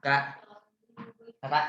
Kak, Kakak.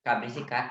Kak berisik, Kak.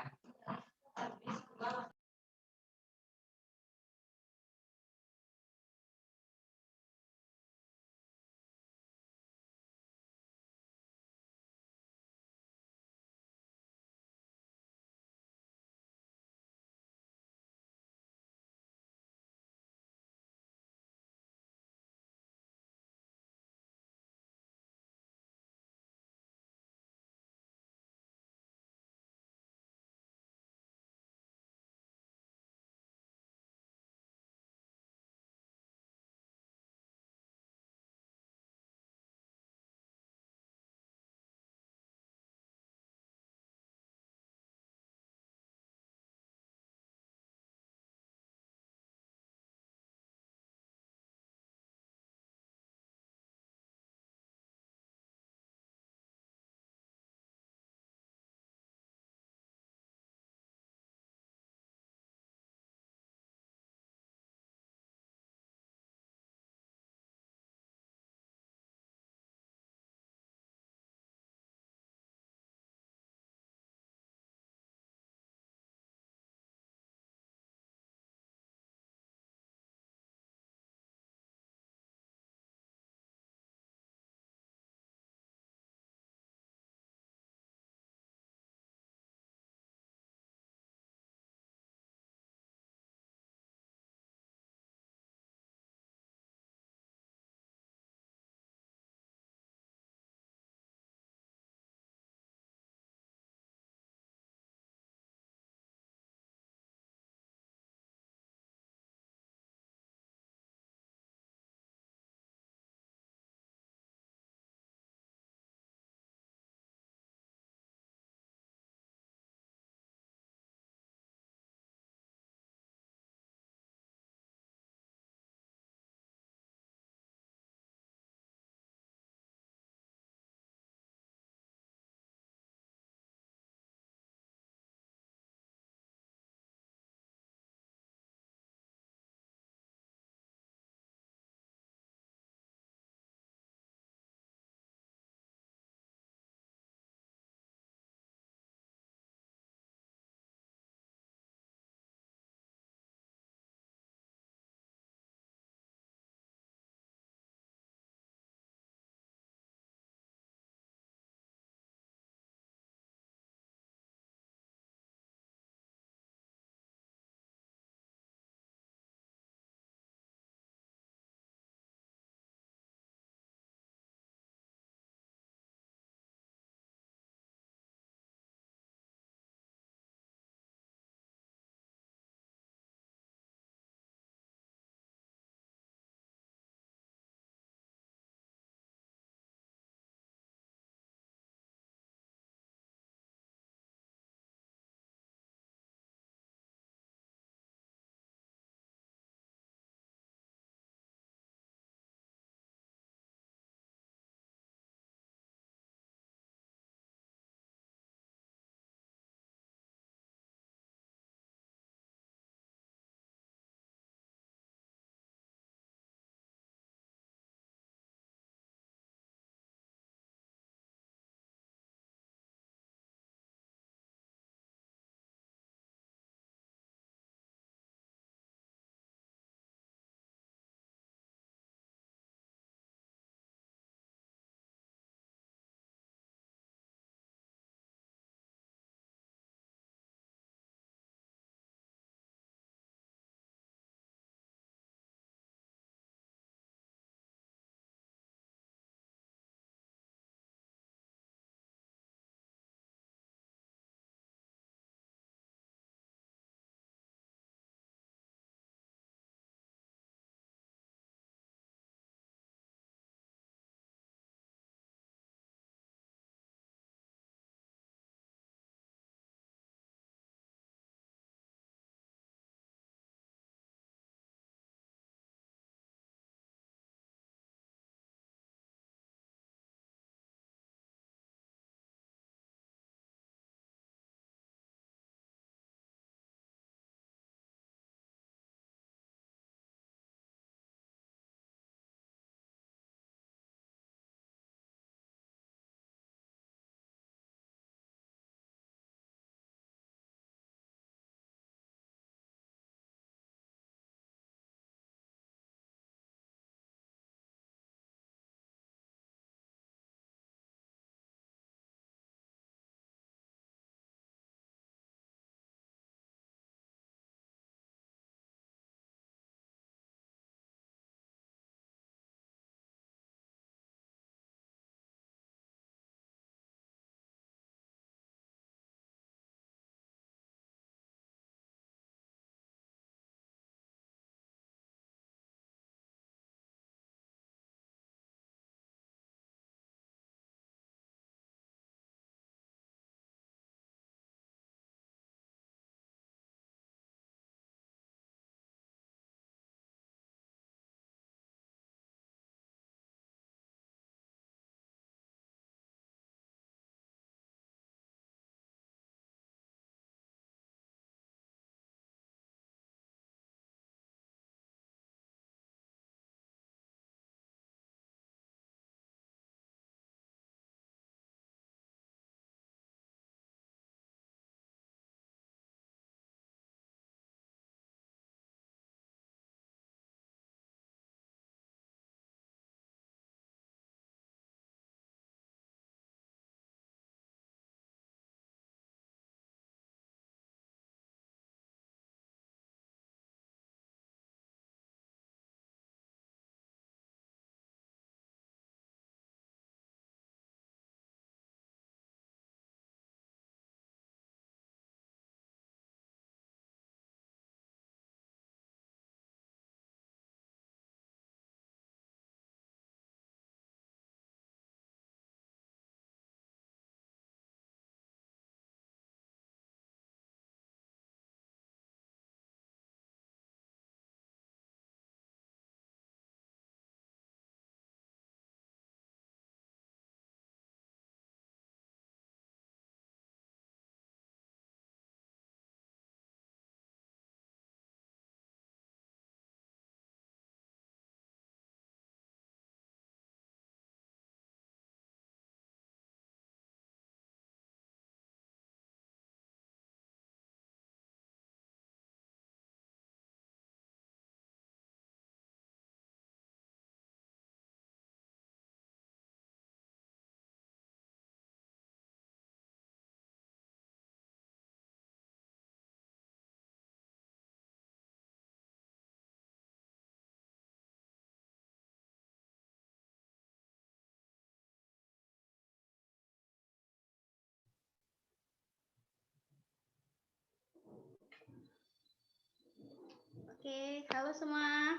Oke, halo semua.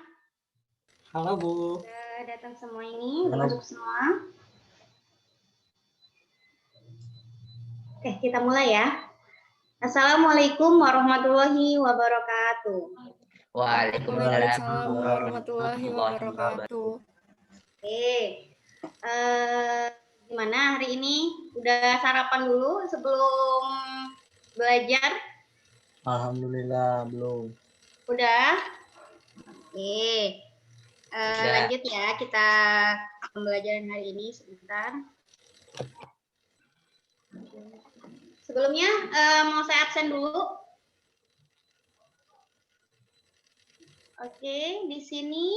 Halo Bu. Sudah datang semua ini, udah Halo. masuk semua. Oke, kita mulai ya. Assalamualaikum warahmatullahi wabarakatuh. Waalaikumsalam warahmatullahi wabarakatuh. Oke, gimana hari ini? Udah sarapan dulu sebelum belajar? Alhamdulillah belum. Udah? Oke. Udah. Lanjut ya, kita pembelajaran hari ini sebentar. Sebelumnya mau saya absen dulu. Oke, di sini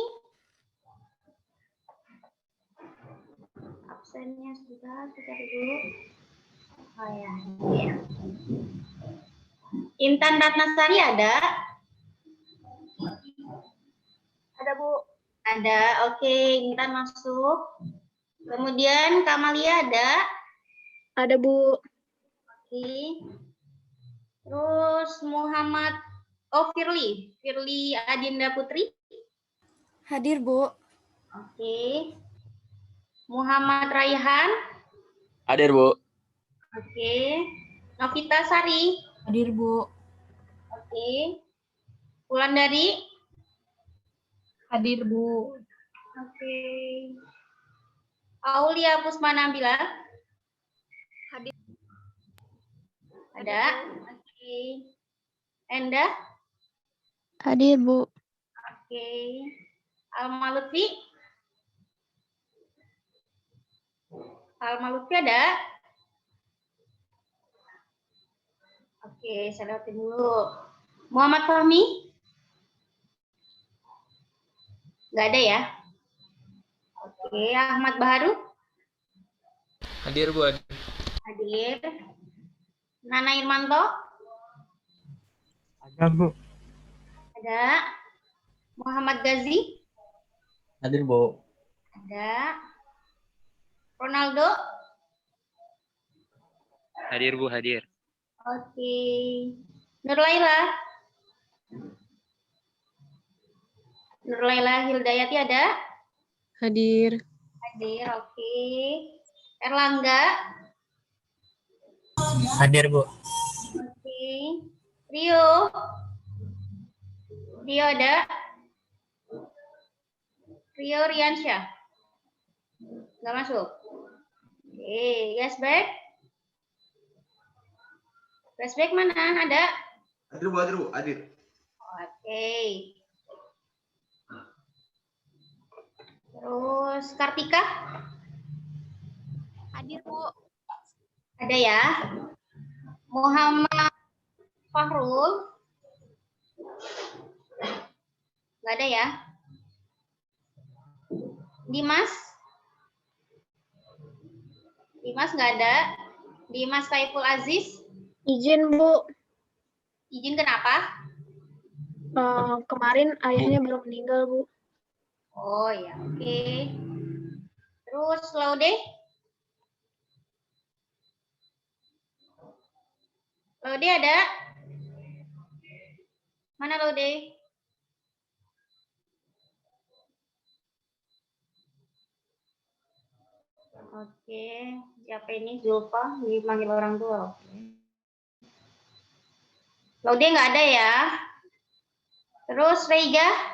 absennya sudah kita cari dulu. Oh ya. Intan Ratnasari ada? Ada Bu. Ada. Oke, Intan masuk. Kemudian Kamalia ada? Ada Bu. Oke. Terus Muhammad, Firly Adinda Putri. Hadir Bu. Oke. Muhammad Raihan. Hadir Bu. Oke. Novita Sari. Hadir Bu. Oke. Wulandari. Hadir Bu. Oke. Aulia Pusmanabila. Hadir. Ada. Oke. Enda. Hadir Bu. Oke. Alma Lutfi. Alma Lutfi ada? Oke, saya lihatin dulu. Muhammad Fahmi? Nggak ada ya? Oke, Ahmad Baharu? Hadir Bu. Hadir. Nana Irmanto? Ada Bu. Ada. Muhammad Gazi? Hadir Bu. Ada. Ronaldo? Hadir Bu, hadir. Oke. Nurlaila? Nurlaila Hildayati ada? Hadir. Hadir, oke. Erlangga? Hadir Bu. Oke. Rio? Rio ada? Rio Riansyah? Nggak masuk? Oke, Gasback? Gasback mana? Ada? Hadir Bu, hadir Bu, hadir. Oke. Terus Kartika? Hadir Bu. Ada ya? Muhammad Fahrul? Nggak ada ya? Dimas? Dimas nggak ada. Dimas Saiful Aziz? Izin Bu. Izin kenapa? Kemarin ayahnya baru meninggal Bu. Oh ya, oke. Terus Laude? Laude ada? Mana Laude? Oke, siapa ini? Zulfa, dipanggil orang tua. Oke. Laude nggak ada ya? Terus Reiga?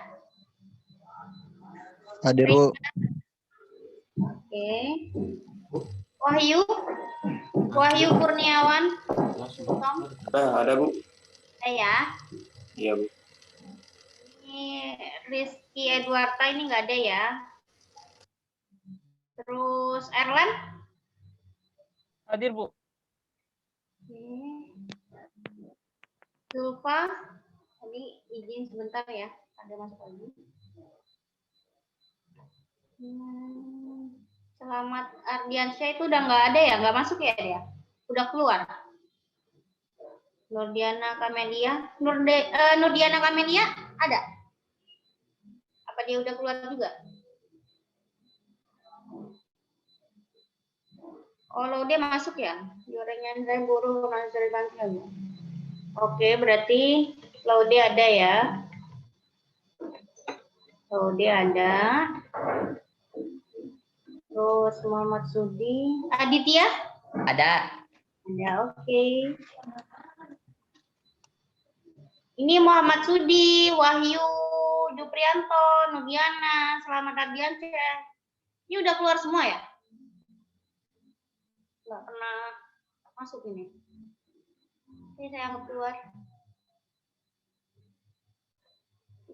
Hadir Bu. Oke. Wahyu? Wahyu Kurniawan? Tom? Ada Bu. Ya. Iya Bu. Ini Rizky Edwarta ini nggak ada ya. Terus Erlan? Hadir Bu. Oke. Zulfa? Tadi izin sebentar ya. Ada masuk lagi. Selamat Ardiansyah itu udah nggak ada ya? Nggak masuk ya dia? Udah keluar? Nurdiana Kamelia? Nurdiana Kamelia ada? Apa dia udah keluar juga? Oh, dia masuk ya? Yorengnya saya guru Nazari Bangkil. Oke, berarti Laude ada ya. Laude ada. Terus Muhammad Sudi. Aditya? Ada. Ada, oke. Ini Muhammad Sudi, Wahyu, Duprianto, Nugiana, Selamat Ardiansyah. Ini udah keluar semua ya? Nggak pernah masuk ini. Oke, saya anggap keluar.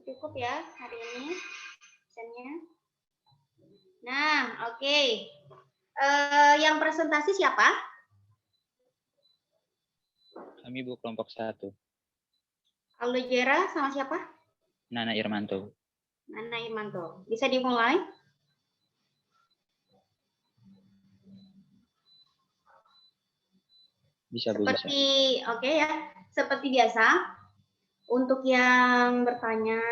Cukup ya hari ini pesannya. Nah, oke. Yang presentasi siapa? Kami Bu kelompok 1. Aldo Jera sama siapa? Nana Irmanto. Nana Irmanto. Bisa dimulai? Bisa Bu, bisa. Seperti oke ya. Seperti biasa, untuk yang bertanya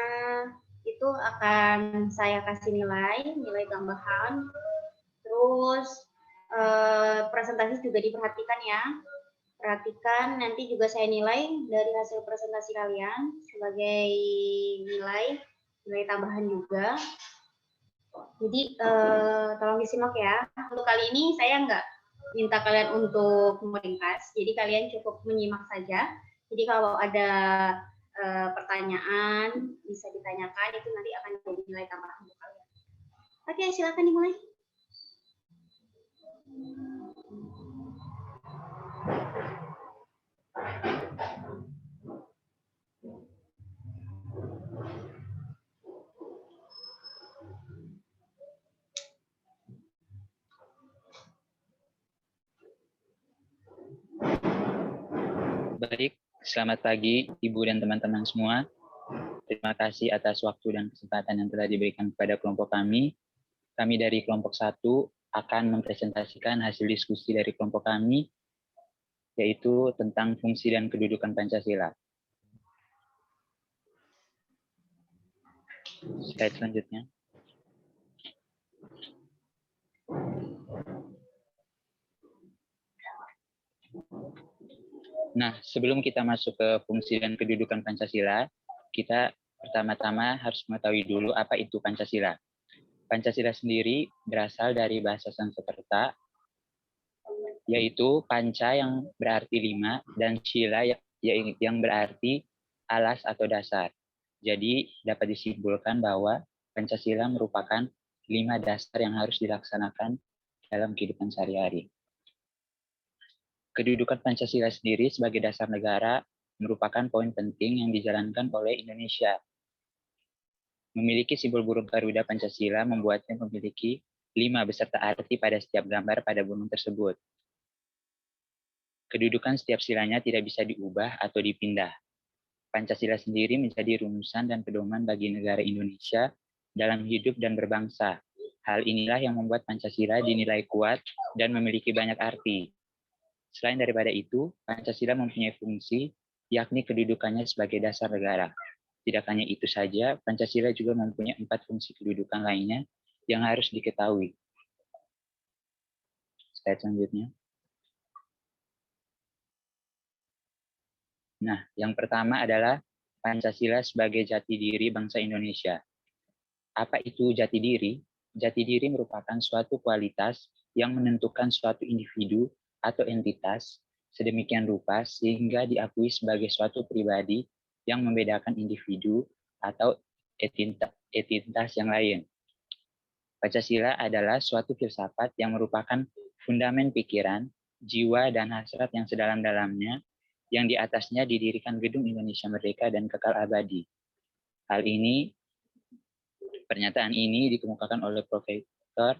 itu akan saya kasih nilai tambahan. Terus presentasi juga diperhatikan ya. Perhatikan, nanti juga saya nilai dari hasil presentasi kalian sebagai nilai tambahan juga. Jadi tolong disimak ya. Untuk kali ini saya nggak minta kalian untuk meringkas, jadi kalian cukup menyimak saja. Jadi kalau ada pertanyaan bisa ditanyakan, itu nanti akan jadi nilai tambahan untuk kalian. Oke, silakan dimulai. Baik, selamat pagi Ibu dan teman-teman semua. Terima kasih atas waktu dan kesempatan yang telah diberikan kepada kelompok kami. Kami dari kelompok 1 akan mempresentasikan hasil diskusi dari kelompok kami, yaitu tentang fungsi dan kedudukan Pancasila. Slide selanjutnya. Nah, sebelum kita masuk ke fungsi dan kedudukan Pancasila, kita pertama-tama harus mengetahui dulu apa itu Pancasila. Pancasila sendiri berasal dari bahasa Sanskerta, yaitu panca yang berarti 5 dan sila yang berarti alas atau dasar. Jadi dapat disimpulkan bahwa Pancasila merupakan 5 dasar yang harus dilaksanakan dalam kehidupan sehari-hari. Kedudukan Pancasila sendiri sebagai dasar negara merupakan poin penting yang dijalankan oleh Indonesia. Memiliki simbol burung Garuda Pancasila membuatnya memiliki 5 beserta arti pada setiap gambar pada burung tersebut. Kedudukan setiap silanya tidak bisa diubah atau dipindah. Pancasila sendiri menjadi rumusan dan pedoman bagi negara Indonesia dalam hidup dan berbangsa. Hal inilah yang membuat Pancasila dinilai kuat dan memiliki banyak arti. Selain daripada itu, Pancasila mempunyai fungsi, yakni kedudukannya sebagai dasar negara. Tidak hanya itu saja, Pancasila juga mempunyai 4 fungsi kedudukan lainnya yang harus diketahui. Slide selanjutnya. Nah, yang pertama adalah Pancasila sebagai jati diri bangsa Indonesia. Apa itu jati diri? Jati diri merupakan suatu kualitas yang menentukan suatu individu atau entitas sedemikian rupa sehingga diakui sebagai suatu pribadi yang membedakan individu atau entitas yang lain. Pancasila adalah suatu filsafat yang merupakan fundamen pikiran, jiwa, dan hasrat yang sedalam-dalamnya, yang di atasnya didirikan Gedung Indonesia Merdeka dan kekal abadi. Pernyataan ini dikemukakan oleh Profesor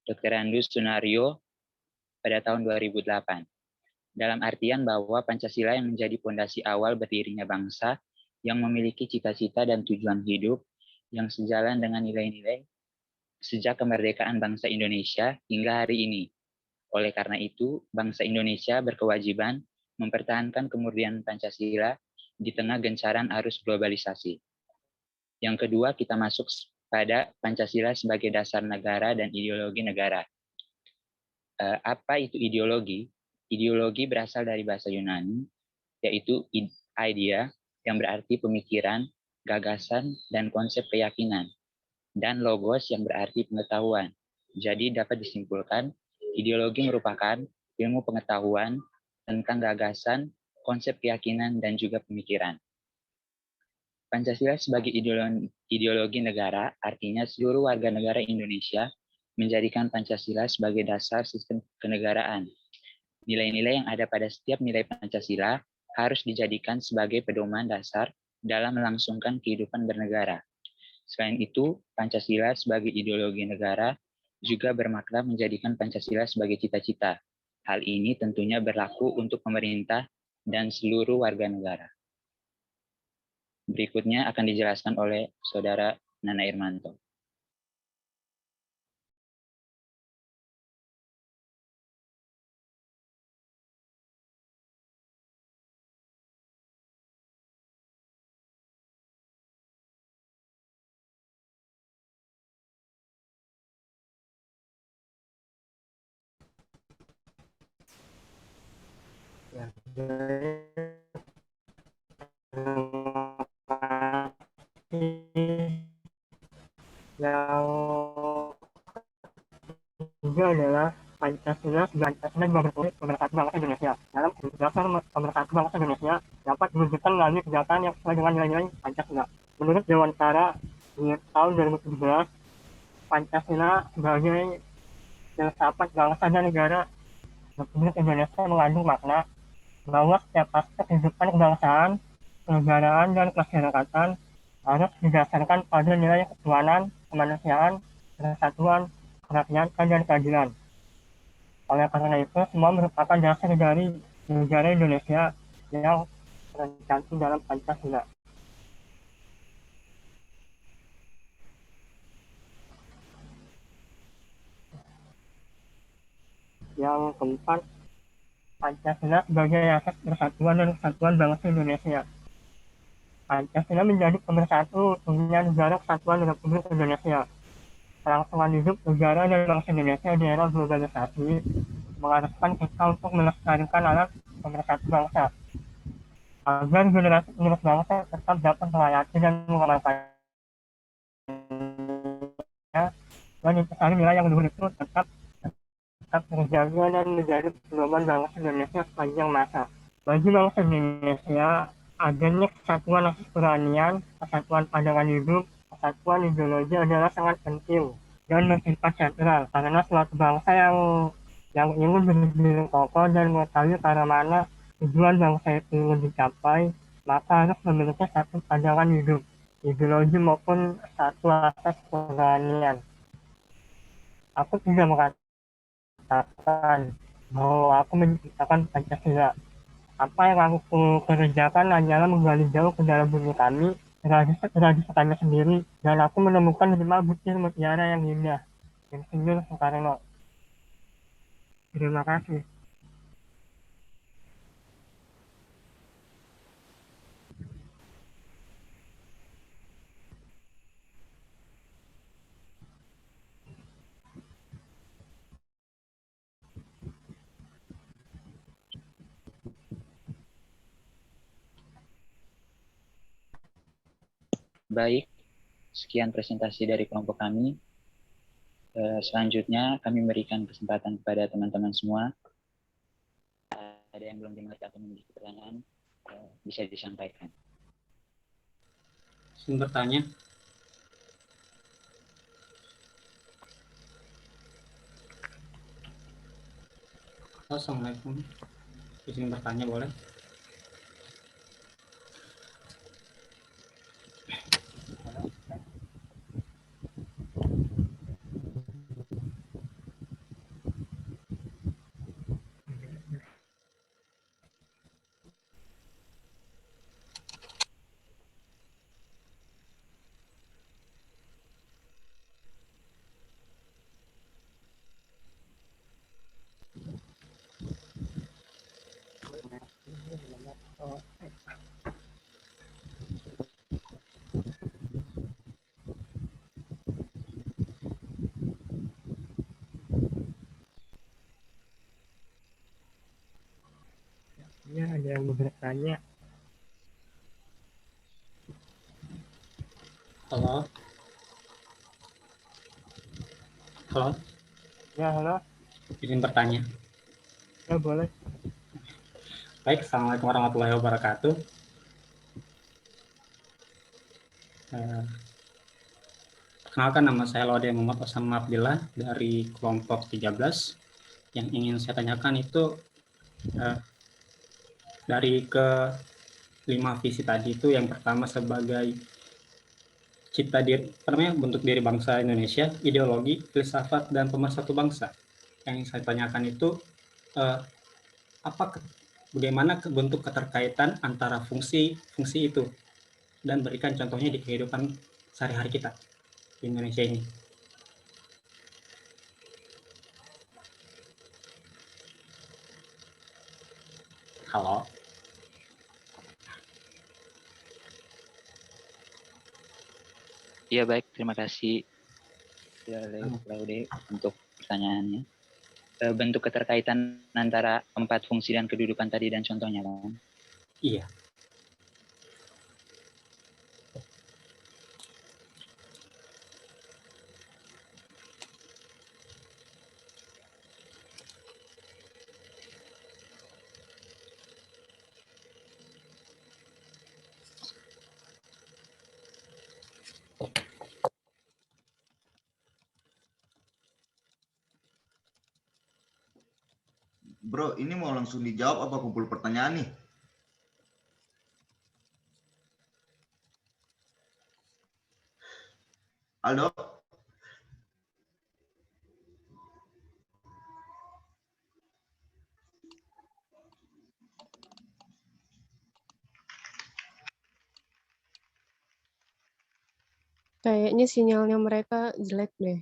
Dr. Andus Sunario pada tahun 2008. Dalam artian bahwa Pancasila yang menjadi fondasi awal berdirinya bangsa yang memiliki cita-cita dan tujuan hidup yang sejalan dengan nilai-nilai sejak kemerdekaan bangsa Indonesia hingga hari ini. Oleh karena itu, bangsa Indonesia berkewajiban mempertahankan kemurnian Pancasila di tengah gencaran arus globalisasi. Yang kedua, kita masuk pada Pancasila sebagai dasar negara dan ideologi negara. Apa itu ideologi? Ideologi berasal dari bahasa Yunani, yaitu idea, yang berarti pemikiran, gagasan, dan konsep keyakinan, dan logos yang berarti pengetahuan. Jadi dapat disimpulkan, ideologi merupakan ilmu pengetahuan tentang gagasan, konsep keyakinan, dan juga pemikiran. Pancasila sebagai ideologi negara artinya seluruh warga negara Indonesia menjadikan Pancasila sebagai dasar sistem kenegaraan. Nilai-nilai yang ada pada setiap nilai Pancasila harus dijadikan sebagai pedoman dasar dalam melangsungkan kehidupan bernegara. Selain itu, Pancasila sebagai ideologi negara juga bermakna menjadikan Pancasila sebagai cita-cita. Hal ini tentunya berlaku untuk pemerintah dan seluruh warga negara. Berikutnya akan dijelaskan oleh Saudara Nana Irmanto. Yang juga adalah Pancasila sebagai pemersatu bangsa Indonesia. Dalam dasar pemersatu bangsa Indonesia dapat diwujudkan melalui kegiatan yang sesuai dengan nilai-nilai Pancasila. Menurut Dewan Syara di tahun 2017, Pancasila sebagai filsafat bangsa dan negara Republik Indonesia mengandung makna bahwa setiap aspek kehidupan kebangsaan, kenegaraan, dan kemasyarakatan harus didasarkan pada nilai ketuhanan, kemanusiaan, persatuan, kerakyatan, dan keadilan. Oleh karena itu, semua merupakan dasar dari negara Indonesia yang tercantum dalam Pancasila. Yang keempat, Pancasila sebagai asas persatuan dan kesatuan bangsa Indonesia. Pancasila menjadi pemersatu dunia negara kesatuan Republik Indonesia. Kelangsungan hidup negara dan bangsa Indonesia di era globalisasi mengharuskan kita untuk melestarikan alat pemersatu bangsa agar generasi penerus bangsa tetap dapat melayani dan mengamalkannya, dan intisari nilai yang luhur itu tetap terjaga dan menjadi pedoman bangsa Indonesia sepanjang masa. Bagi bangsa Indonesia, adanya kesatuan atas keberanian, kesatuan pandangan hidup, kesatuan ideologi adalah sangat penting dan bersifat sentral karena suatu bangsa yang ingin berdiri kokoh dan mengetahui ke arah mana tujuan bangsa itu ingin dicapai, maka harus memiliki satu pandangan hidup, ideologi maupun satu asas keberanian. Aku tidak mengatakan bahwa aku menciptakan Pancasila. Apa yang aku kerjakan hanyalah menggali jauh ke dalam bumi kami, tradisi kami sendiri, dan aku menemukan 5 butir mutiara yang indah. Insinyur Soekarno. Terima kasih. Baik, sekian presentasi dari kelompok kami. Selanjutnya kami memberikan kesempatan kepada teman-teman semua. Ada yang belum dimengerti atau memiliki pertanyaan, bisa disampaikan. Izin bertanya. Assalamualaikum. Izin bertanya boleh? Ya, ada yang bertanya. Halo. Halo, Ya, halo. izin bertanya. Ya, boleh. Baik, Assalamualaikum warahmatullahi wabarakatuh. Eh, Perkenalkan, nama saya Laude Muhammad Osama Abdillah dari kelompok 13. Yang ingin saya tanyakan itu dari ke 5 visi tadi itu, yang pertama sebagai cipta diri, bentuk diri bangsa Indonesia, ideologi, filsafat, dan pemersatu bangsa. Yang ingin saya tanyakan itu bagaimana bentuk keterkaitan antara fungsi itu, dan berikan contohnya di kehidupan sehari-hari kita di Indonesia ini. Halo. Ya baik, terima kasih Laude untuk pertanyaannya. Bentuk keterkaitan antara 4 fungsi dan kedudukan tadi dan contohnya, kan? Iya. Bro, ini mau langsung dijawab apa kumpul pertanyaan nih? Aldo? Kayaknya sinyalnya mereka jelek deh.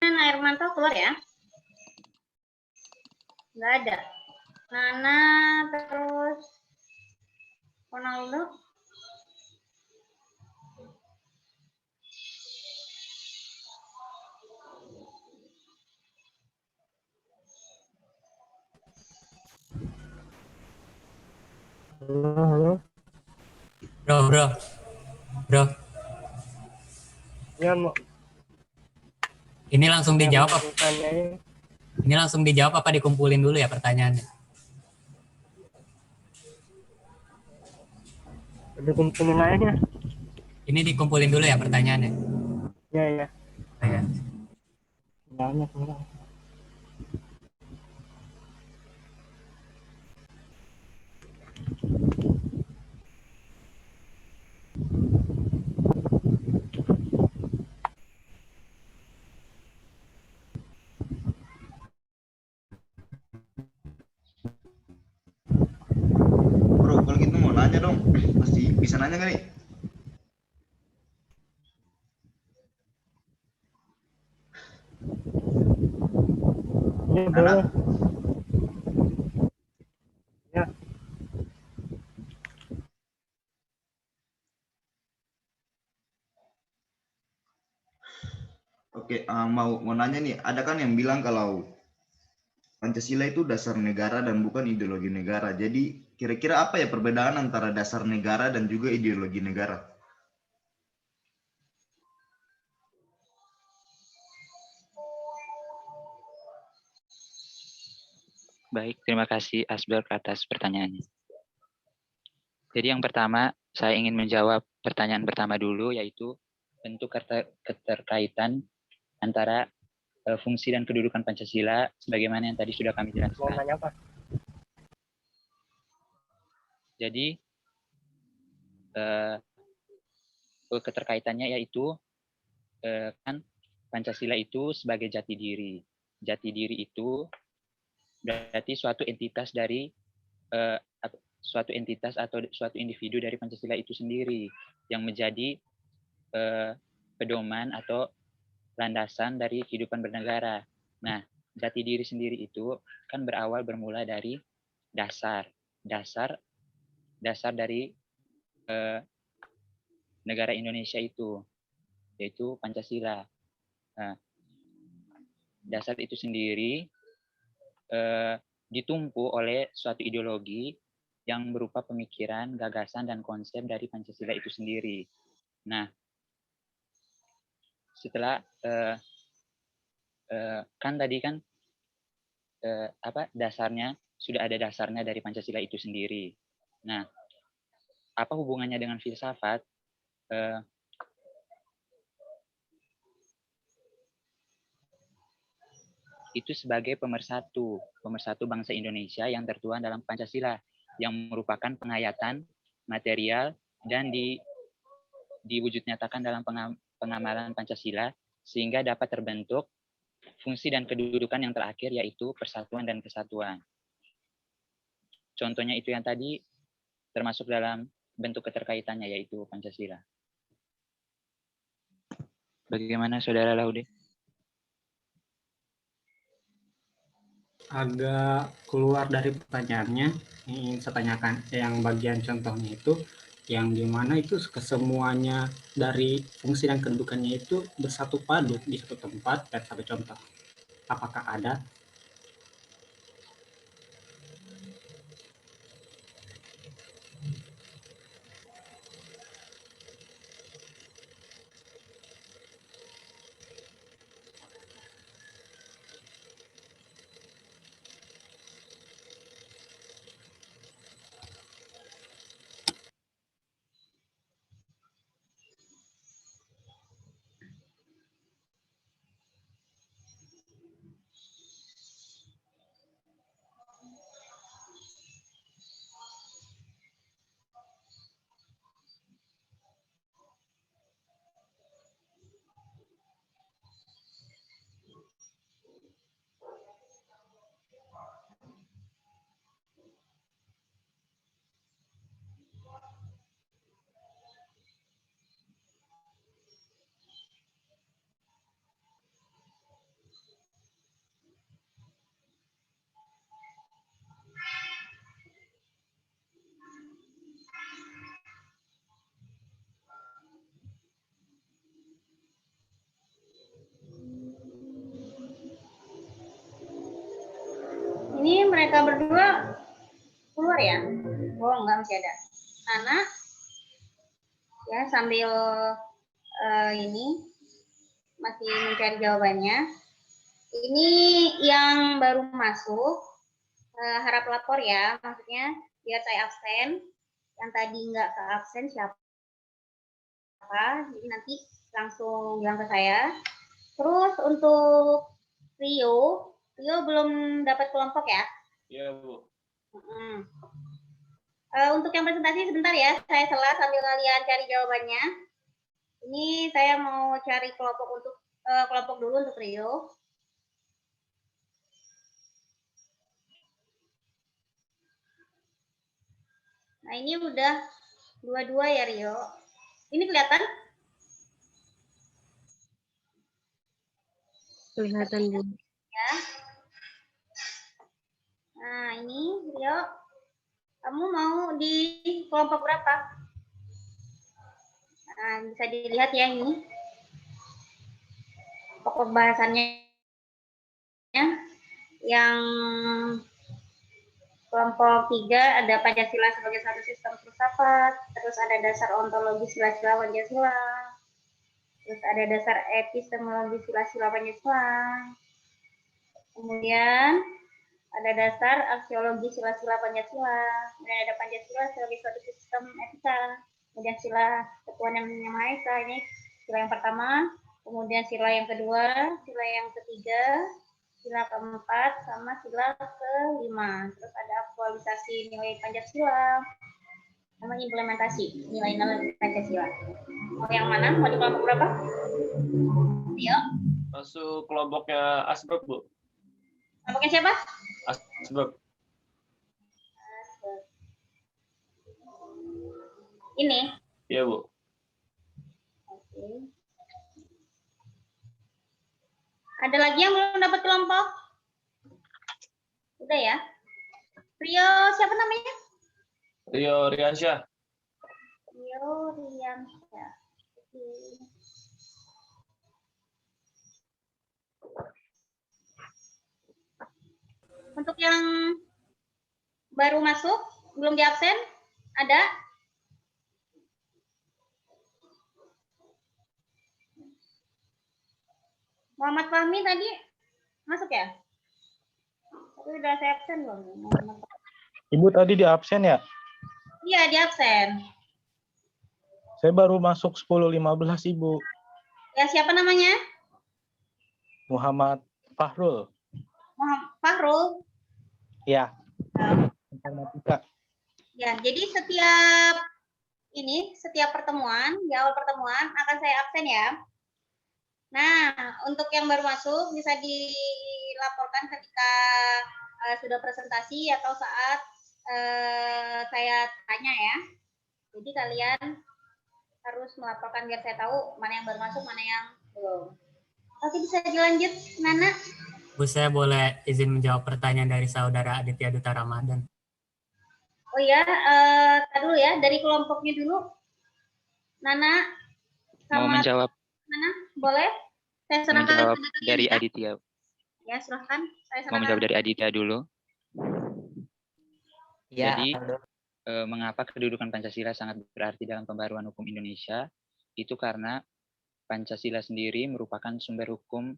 Air mantau keluar ya? Nggak ada. Nana, terus Ronaldo. Halo. Bro, Ya, mau. ini langsung dijawab Yang apa? ditanyain. Ini langsung dijawab apa dikumpulin dulu ya pertanyaannya? Dikumpulin aja. Ini dikumpulin dulu ya pertanyaannya. Ya, ya. Ya. Banyak, banyak. Bro, kalau gitu mau nanya dong. Pasti bisa nanya nggak nih? Ya, Nana? boleh. Oke, mau nanya nih, ada kan yang bilang kalau Pancasila itu dasar negara dan bukan ideologi negara. Jadi kira-kira apa ya perbedaan antara dasar negara dan juga ideologi negara? Baik, terima kasih Asberg atas pertanyaannya. Jadi yang pertama, saya ingin menjawab pertanyaan pertama dulu, yaitu bentuk keterkaitan antara fungsi dan kedudukan Pancasila, sebagaimana yang tadi sudah kami Mau jelaskan. nanya apa? Jadi, keterkaitannya yaitu, kan Pancasila itu sebagai jati diri. Jati diri itu berarti suatu entitas dari suatu entitas atau suatu individu dari Pancasila itu sendiri yang menjadi pedoman atau landasan dari kehidupan bernegara. Nah, jati diri sendiri itu kan bermula dari dasar dari negara Indonesia itu, yaitu Pancasila. Nah, dasar itu sendiri ditumpu oleh suatu ideologi yang berupa pemikiran, gagasan, dan konsep dari Pancasila itu sendiri. Nah, setelah kan tadi kan dasarnya sudah ada dasarnya dari Pancasila itu sendiri. Nah, apa hubungannya dengan filsafat? Itu sebagai pemersatu bangsa Indonesia yang tertuang dalam Pancasila, yang merupakan penghayatan material dan diwujud nyatakan dalam pengamalan Pancasila, sehingga dapat terbentuk fungsi dan kedudukan yang terakhir, yaitu persatuan dan kesatuan. Contohnya itu yang tadi termasuk dalam bentuk keterkaitannya, yaitu Pancasila. Bagaimana Saudara Laude? Agak keluar dari pertanyaannya, ingin saya tanyakan yang bagian contohnya itu, yang dimana itu kesemuanya dari fungsi dan kedudukannya itu bersatu padu di satu tempat dan satu contoh. Apakah ada? Ini mereka berdua keluar ya? Oh enggak, masih ada. Anak ya sambil ini masih mencari jawabannya. Ini yang baru masuk, harap lapor ya, maksudnya biar saya absen. Yang tadi nggak ke absen siapa? Jadi nanti langsung bilang ke saya. Terus untuk Rio belum dapat kelompok ya? Iya, Bu. Untuk yang presentasi sebentar ya, saya sela sambil kalian cari jawabannya. Ini saya mau cari kelompok dulu untuk Rio. Nah ini udah 22 ya Rio. Ini kelihatan? Kelihatan, Bu. Ya. Nah ini Rio, kamu mau di kelompok berapa? Nah bisa dilihat ya ini. pokok bahasannya yang kelompok 3 ada Pancasila sebagai satu sistem filsafat, terus ada dasar ontologi sila-sila Pancasila, terus ada dasar epistemologi sila-sila Pancasila, kemudian ada dasar aksiologi sila-sila Pancasila, kemudian ada Pancasila sebagai suatu sistem etika, kemudian sila ketuhanan yang Maha Esa, ini sila yang pertama, kemudian sila yang kedua, sila yang ketiga, sila keempat, sama sila kelima. Terus ada aktualisasi nilai Pancasila, sama implementasi nilai-nilai Pancasila. Mau yang mana? Mau di kelompok berapa? Ayo. Masuk kelompoknya Asbab, Bu. Kelompoknya siapa? Asbab. Ini. Iya, Bu. Oke. Ada lagi yang belum dapat kelompok? Udah ya? Rio, siapa namanya? Rio Riansyah. Rio Riansyah. Oke. Untuk yang baru masuk, belum di absen, ada? Muhammad Fahmi tadi masuk ya? Tapi udah saya absen belum? Ibu tadi di absen ya? Iya, di absen. Saya baru masuk 10.15, Ibu. Ya, siapa namanya? Muhammad Fahrul. Muhammad Fahrul. Ya. Informatika. Ya, jadi setiap pertemuan, di awal pertemuan akan saya absen ya. Nah, untuk yang baru masuk bisa dilaporkan ketika sudah presentasi atau saat saya tanya ya. Jadi kalian harus melaporkan biar saya tahu mana yang baru masuk, mana yang belum. Oke, bisa dilanjut, Nana. Bu, saya boleh izin menjawab pertanyaan dari saudara Aditya Duta Ramadan. Oh ya, dulu ya, dari kelompoknya dulu. Nana Mau menjawab Nana, boleh? Saya serahkan menjawab kepada kalian, dari ya. Aditya. Ya, silahkan. Saya Mau serahkan. menjawab dari Aditya dulu. Ya, Jadi, Aldo. mengapa kedudukan Pancasila sangat berarti dalam pembaruan hukum Indonesia? Itu karena Pancasila sendiri merupakan sumber hukum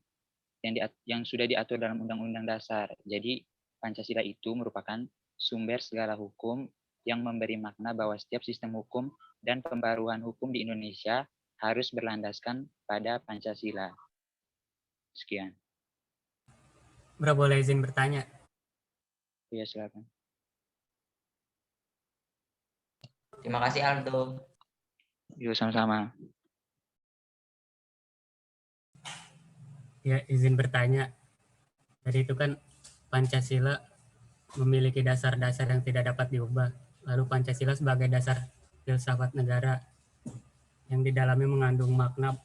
yang sudah diatur dalam Undang-Undang Dasar. Jadi, Pancasila itu merupakan sumber segala hukum yang memberi makna bahwa setiap sistem hukum dan pembaruan hukum di Indonesia harus berlandaskan pada Pancasila. Sekian. Bro, boleh izin bertanya? Ya, silakan. Terima kasih Aldo. Yuk, sama-sama. Ya, izin bertanya. Tadi itu kan Pancasila memiliki dasar-dasar yang tidak dapat diubah. Lalu Pancasila sebagai dasar filsafat negara yang di dalamnya mengandung makna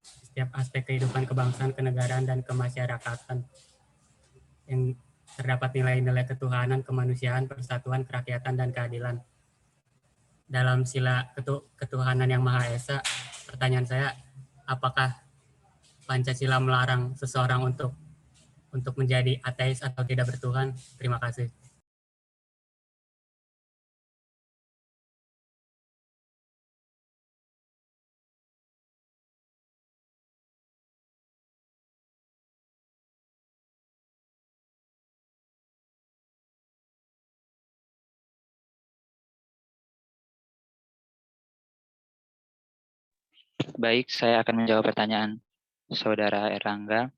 setiap aspek kehidupan kebangsaan, kenegaraan, dan kemasyarakatan. Yang terdapat nilai-nilai ketuhanan, kemanusiaan, persatuan, kerakyatan, dan keadilan. Dalam sila ketuhanan yang Maha Esa, pertanyaan saya, apakah Pancasila melarang seseorang untuk menjadi ateis atau tidak bertuhan? Terima kasih. Baik, saya akan menjawab pertanyaan Saudara Erlangga.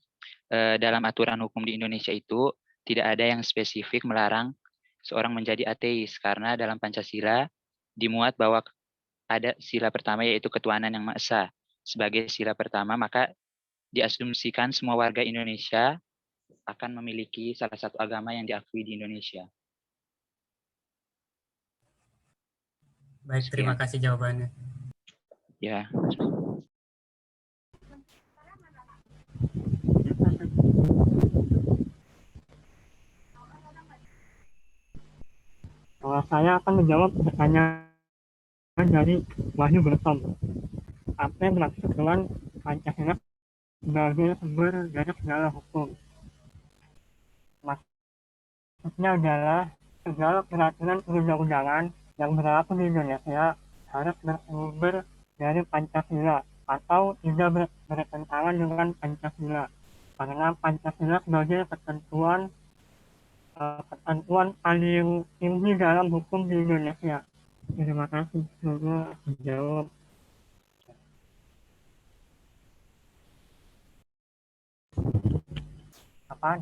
Dalam aturan hukum di Indonesia itu tidak ada yang spesifik melarang seorang menjadi ateis, karena dalam Pancasila dimuat bahwa ada sila pertama yaitu ketuhanan yang Maha Esa. Sebagai sila pertama, maka diasumsikan semua warga Indonesia akan memiliki salah satu agama yang diakui di Indonesia. Baik, terima kasih jawabannya. Ya. Saya akan menjawab pertanyaan dari Wahyu Bertom. Apa yang dimaksud dengan Pancasila sebagai sumber dari segala hukum. Maksudnya adalah segala peraturan perundang-undangan yang berlaku di Indonesia harus bersumber dari Pancasila atau tidak bertentangan dengan Pancasila. Karena Pancasila sebagai ketentuan paling tinggi dalam hukum di Indonesia. Terima kasih. Semoga menjawab. Apaan?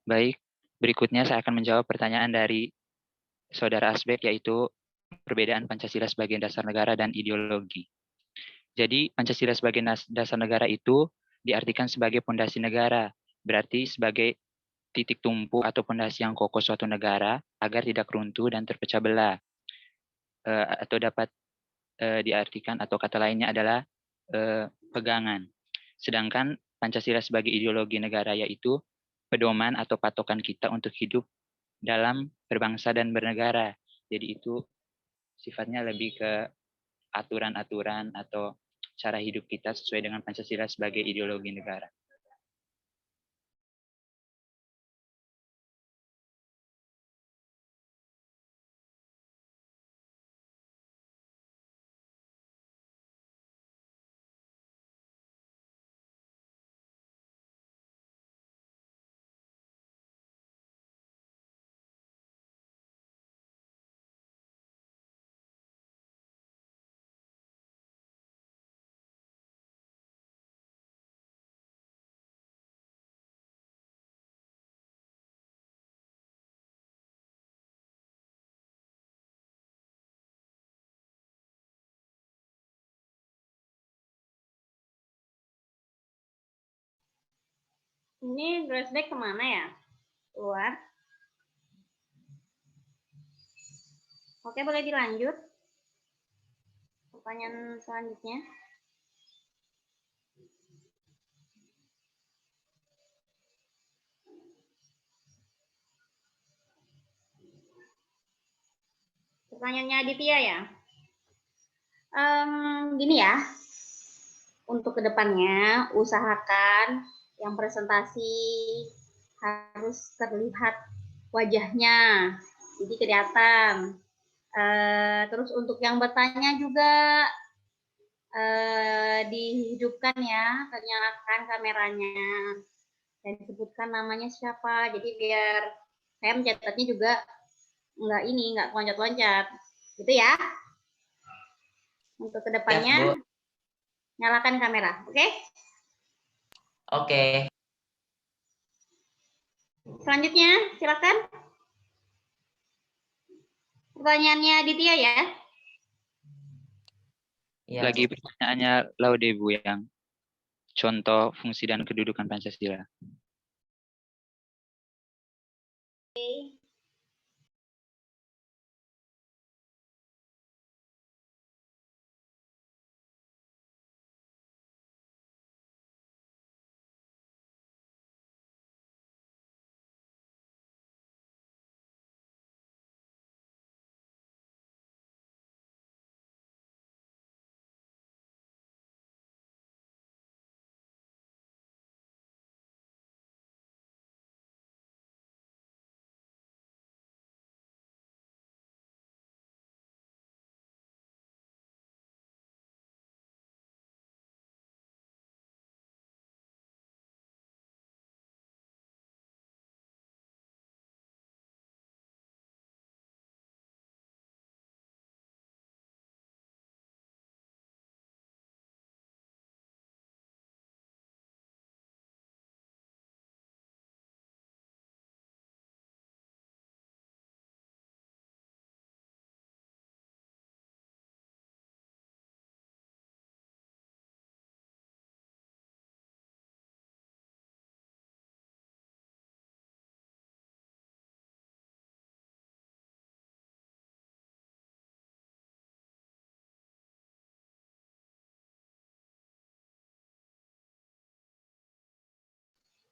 Baik, berikutnya saya akan menjawab pertanyaan dari Saudara Asbek, yaitu perbedaan Pancasila sebagai dasar negara dan ideologi. Jadi, Pancasila sebagai dasar negara itu diartikan sebagai pondasi negara, berarti sebagai titik tumpu atau pondasi yang kokoh suatu negara agar tidak runtuh dan terpecah belah. Atau dapat diartikan atau kata lainnya adalah pegangan. Sedangkan Pancasila sebagai ideologi negara yaitu pedoman atau patokan kita untuk hidup dalam berbangsa dan bernegara. Jadi itu sifatnya lebih ke aturan-aturan atau cara hidup kita sesuai dengan Pancasila sebagai ideologi negara. Ini flashback kemana ya? Keluar. Oke, boleh dilanjut. Pertanyaan selanjutnya. Pertanyaannya Aditya ya. Gini ya. Untuk kedepannya, usahakan yang presentasi harus terlihat wajahnya, jadi kelihatan. Terus untuk yang bertanya juga dihidupkan ya, nyalakan kameranya dan disebutkan namanya siapa. Jadi biar saya mencatatnya juga nggak loncat-loncat, gitu ya. Untuk kedepannya, Yes, Bu. nyalakan kamera, oke? Oke. Selanjutnya, silakan. Pertanyaannya Aditya ya. Iya, Lagi Bu. pertanyaannya Laude, Bu, yang contoh fungsi dan kedudukan Pancasila.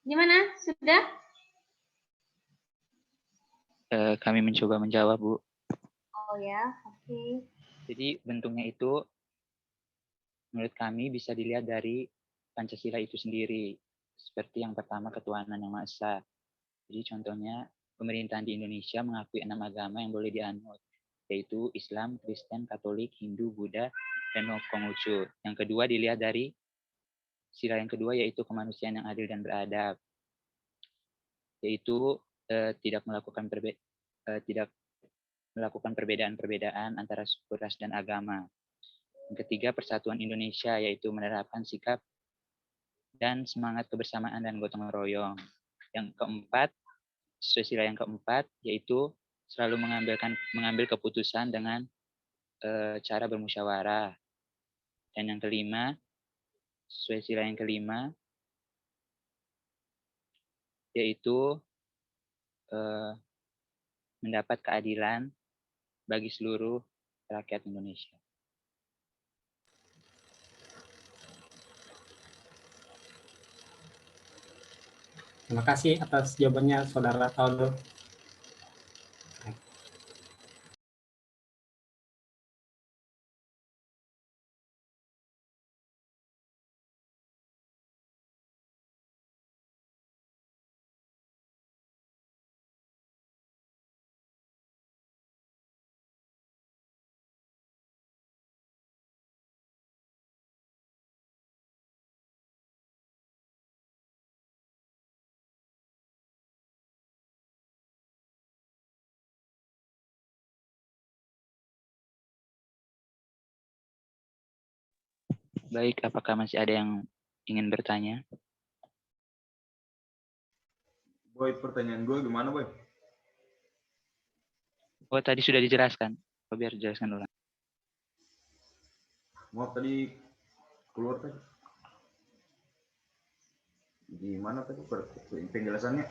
Gimana? Sudah? Kami mencoba menjawab, Bu. Oh ya, oke. Jadi bentuknya itu menurut kami bisa dilihat dari Pancasila itu sendiri. Seperti yang pertama, ketuhanan yang Maha Esa. Jadi contohnya, pemerintahan di Indonesia mengakui 6 agama yang boleh dianut, yaitu Islam, Kristen, Katolik, Hindu, Buddha, dan Konghucu. Yang kedua dilihat dari sila yang kedua, yaitu kemanusiaan yang adil dan beradab, yaitu tidak melakukan perbedaan-perbedaan antara suku, ras, dan agama. Yang ketiga, persatuan Indonesia, yaitu menerapkan sikap dan semangat kebersamaan dan gotong royong. Yang keempat, sila yang keempat, yaitu selalu mengambil keputusan dengan cara bermusyawarah. Dan yang kelima, sila yang kelima, yaitu mendapat keadilan bagi seluruh rakyat Indonesia. Terima kasih atas jawabannya, Saudara Aldo. Baik, apakah masih ada yang ingin bertanya? Boy, pertanyaan gue gimana, Boy? Oh, tadi sudah dijelaskan. Oh, biar dijelaskan ulang. Maaf tadi keluar tadi. Gimana tadi penjelasannya?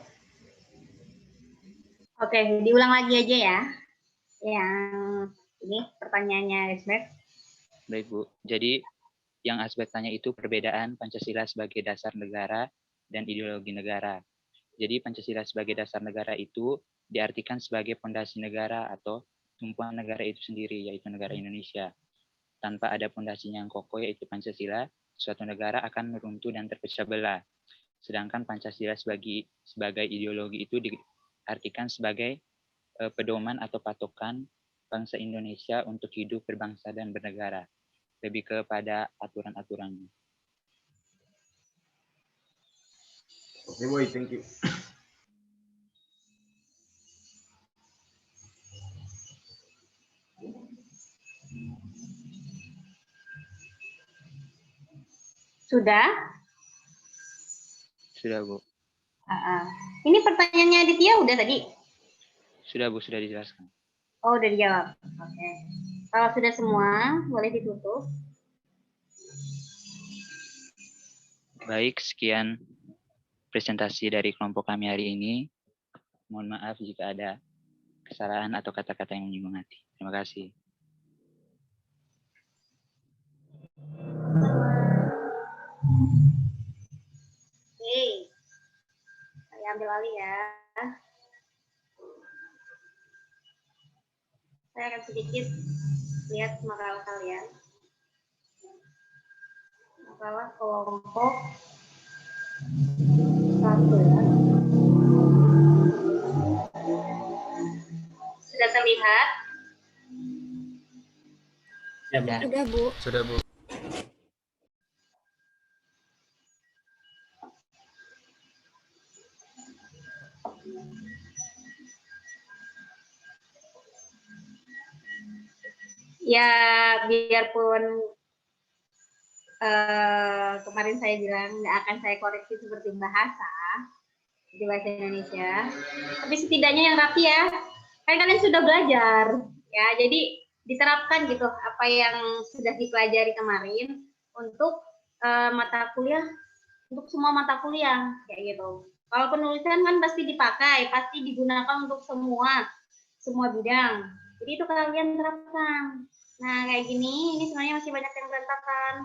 Oke, diulang lagi aja ya. Yang ini pertanyaannya Risbek. Baik, Bu. Jadi yang Asbek tanya itu perbedaan Pancasila sebagai dasar negara dan ideologi negara. Jadi Pancasila sebagai dasar negara itu diartikan sebagai fondasi negara atau tumpuan negara itu sendiri, yaitu negara Indonesia. Tanpa ada fondasinya yang kokoh, yaitu Pancasila, suatu negara akan runtuh dan terpecah belah. Sedangkan Pancasila sebagai ideologi itu diartikan sebagai pedoman atau patokan bangsa Indonesia untuk hidup berbangsa dan bernegara. Lebih kepada aturan-aturannya. Oke, Boy, thank you. Sudah? Sudah, Bu. Ini pertanyaannya Aditya udah tadi? Sudah, Bu, sudah dijelaskan. Oh, udah dijawab. Oke. Kalau sudah semua, boleh ditutup. Baik, sekian presentasi dari kelompok kami hari ini. Mohon maaf jika ada kesalahan atau kata-kata yang menyinggung hati. Terima kasih. Oke. Saya ambil alih ya. Saya akan sedikit lihat makalah kalian. Makalah kelompok 1 ya. Sudah terlihat? Ya, Bu. Udah, Bu. Sudah, Bu. Ya, biarpun kemarin saya bilang nggak akan saya koreksi seperti bahasa di bahasa Indonesia, tapi setidaknya yang rapi ya. Kan kalian sudah belajar, ya. Jadi diterapkan gitu apa yang sudah dipelajari kemarin untuk mata kuliah, untuk semua mata kuliah kayak gitu. Kalau penulisan kan pasti dipakai, pasti digunakan untuk semua bidang. Jadi itu kalian terapkan. Nah, kayak gini, ini sebenarnya masih banyak yang berantakan.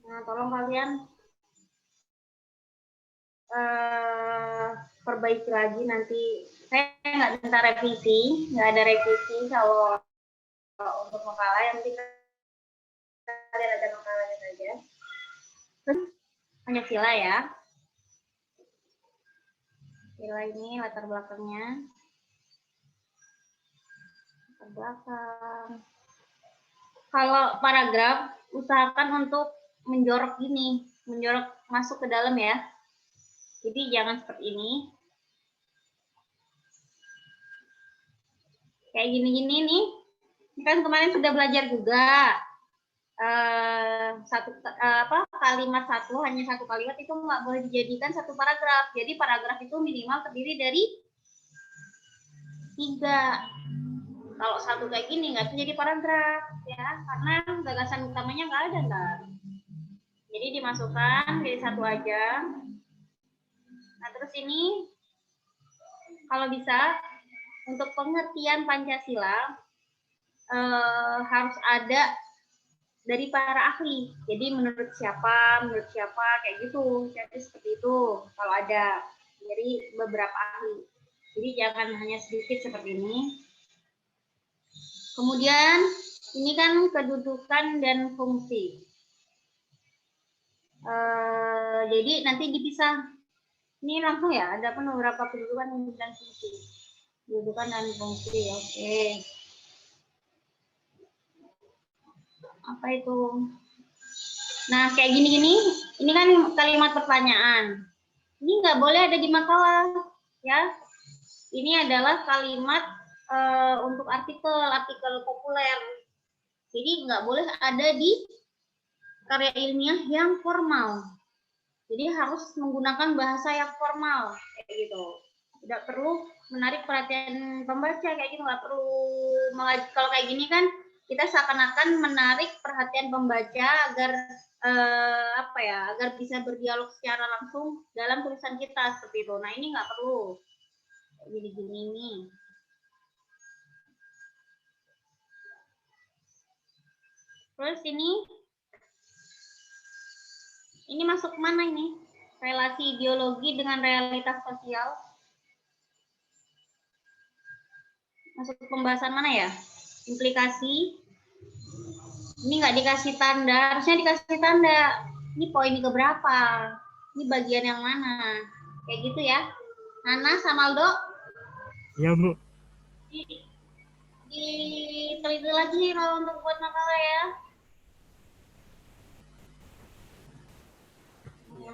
Nah, tolong kalian perbaiki lagi nanti. Saya nggak minta revisi, nggak ada revisi kalau untuk makalah, yang penting kalian ada makalahnya saja. Terus Pancasila ya. Pancasila ini latar belakangnya. Latar belakang. Kalau paragraf, usahakan untuk menjorok gini, menjorok masuk ke dalam ya. Jadi jangan seperti ini. Kayak gini-gini nih. Ini kan kemarin sudah belajar juga. Kalimat satu, hanya satu kalimat itu nggak boleh dijadikan satu paragraf. Jadi paragraf itu minimal terdiri dari 3. Kalau satu kayak gini nggak bisa jadi paragraf ya, karena gagasan utamanya nggak ada kan. Jadi dimasukkan jadi satu aja. Nah terus ini kalau bisa untuk pengertian Pancasila harus ada dari para ahli. Jadi menurut siapa kayak gitu. Jadi seperti itu kalau ada dari beberapa ahli. Jadi jangan hanya sedikit seperti ini. Kemudian ini kan kedudukan dan fungsi. Jadi nanti dipisah. Ini langsung ya, ada pun beberapa kedudukan dan fungsi. Kedudukan dan fungsi, oke. Apa itu? Nah, kayak gini-gini, ini kan kalimat pertanyaan. Ini nggak boleh ada di makalah, ya. Ini adalah kalimat untuk artikel populer. Jadi nggak boleh ada di karya ilmiah yang formal. Jadi harus menggunakan bahasa yang formal, kayak gitu. Tidak perlu menarik perhatian pembaca, kayak gitu. Nggak perlu, kalau kayak gini kan kita seakan-akan menarik perhatian pembaca agar agar bisa berdialog secara langsung dalam tulisan kita seperti itu. Nah ini nggak perlu gini-gini nih. Terus ini masuk mana ini? Relasi ideologi dengan realitas sosial. Masuk pembahasan mana ya? Implikasi. Ini nggak dikasih tanda, harusnya dikasih tanda. Ini poin keberapa? Ini bagian yang mana? Kayak gitu ya. Nana sama Aldo? Iya, Bu. Diteliti lagi kalau untuk buat makalah ya.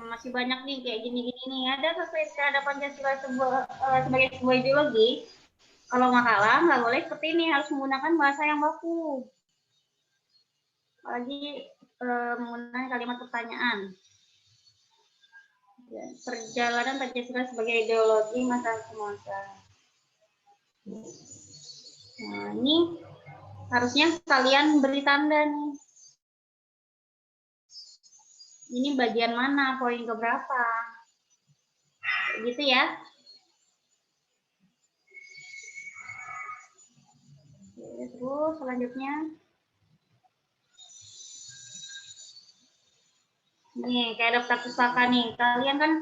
Masih banyak nih kayak gini-gini nih. Ada terhadap Pancasila sebagai sebuah ideologi. Kalau makalah nggak boleh seperti ini, harus menggunakan bahasa yang baku. Apalagi menggunakan kalimat pertanyaan. Ya, perjalanan Pancasila sebagai ideologi masa semasa. Nah, ini harusnya kalian beri tanda nih. Ini bagian mana, poin keberapa? Gitu ya. Oke, terus selanjutnya. Nih, kayak daftar pustaka nih. Kalian kan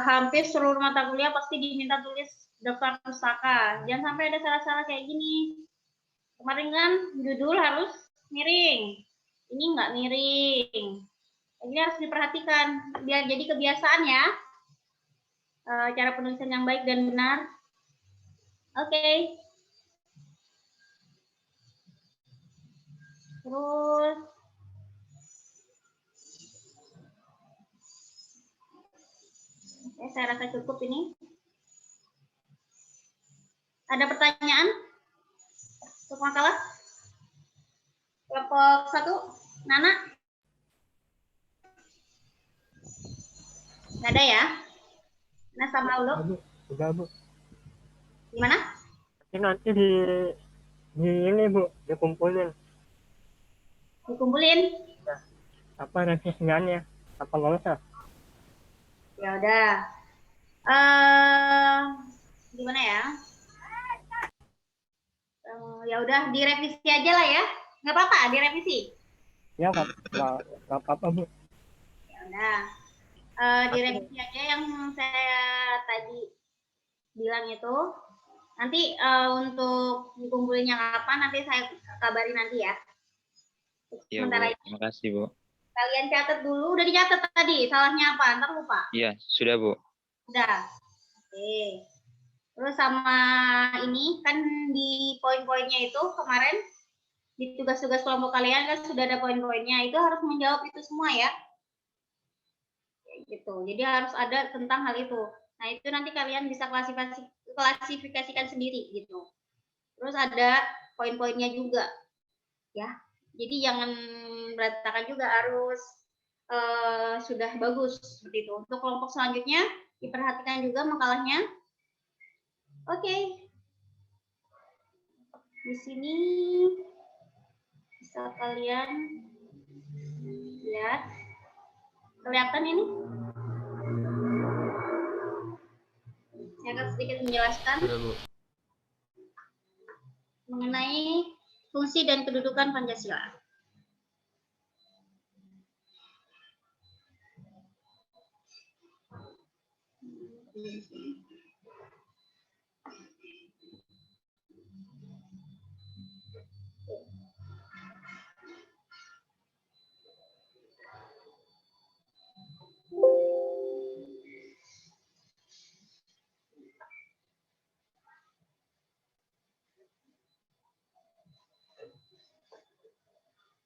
hampir seluruh mata kuliah pasti diminta tulis daftar pustaka. Jangan sampai ada salah-salah kayak gini. Kemarin kan judul harus miring. Ini nggak miring. Ini harus diperhatikan. Biar jadi kebiasaan ya. Cara penulisan yang baik dan benar. Oke. Terus. Oke, saya rasa cukup ini. Ada pertanyaan untuk makalah? Kelompok 1, Nana? Nggak ada ya? Nah, sama Aulo? Udah, Bu. Gimana? Nanti di ini, Bu, dikumpulin. Dikumpulin? Ya. Apa revisiannya? Apa nggak usah? Ya udah. Gimana ya? Ya udah direvisi aja lah ya. Nggak apa-apa direvisi. Ya nggak apa-apa, Bu. Ya udah. direvisi aja yang saya tadi bilang itu. Nanti untuk dikumpulnya kapan nanti saya kabari nanti ya. Iya, Bu. Sementara ini Terima kasih, Bu. kalian catat dulu. Udah dicatat tadi, salahnya apa? Ntar lupa. Iya, sudah, Bu. Udah. Oke. Terus sama ini kan di poin-poinnya itu kemarin di tugas-tugas kelompok kalian kan sudah ada poin-poinnya. Itu harus menjawab itu semua ya. Gitu. Jadi harus ada tentang hal itu. Nah, itu nanti kalian bisa klasifikasikan sendiri gitu. Terus ada poin-poinnya juga. Ya. Jadi jangan berantakan juga, harus sudah bagus seperti itu. Untuk kelompok selanjutnya diperhatikan juga makalahnya. Oke. Di sini bisa kalian lihat. Kelihatan ini? Saya akan sedikit menjelaskan mengenai fungsi dan kedudukan Pancasila.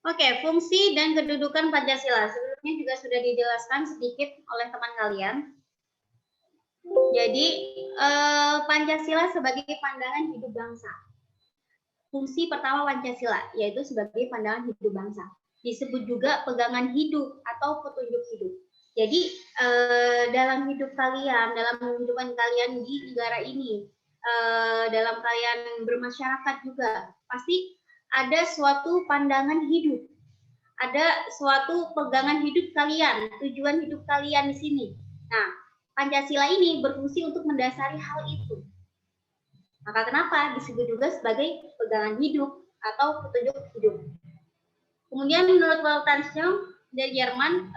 Oke, fungsi dan kedudukan Pancasila. Sebelumnya juga sudah dijelaskan sedikit oleh teman kalian. Jadi, Pancasila sebagai pandangan hidup bangsa. Fungsi pertama Pancasila, yaitu sebagai pandangan hidup bangsa. Disebut juga pegangan hidup atau petunjuk hidup. Jadi, dalam hidup kalian, dalam kehidupan kalian di negara ini, dalam kalian bermasyarakat juga, pasti ada suatu pandangan hidup, ada suatu pegangan hidup kalian, tujuan hidup kalian di sini. Nah, Pancasila ini berfungsi untuk mendasari hal itu. Maka kenapa disebut juga sebagai pegangan hidup atau petunjuk hidup. Kemudian menurut Weltanschauung dari Jerman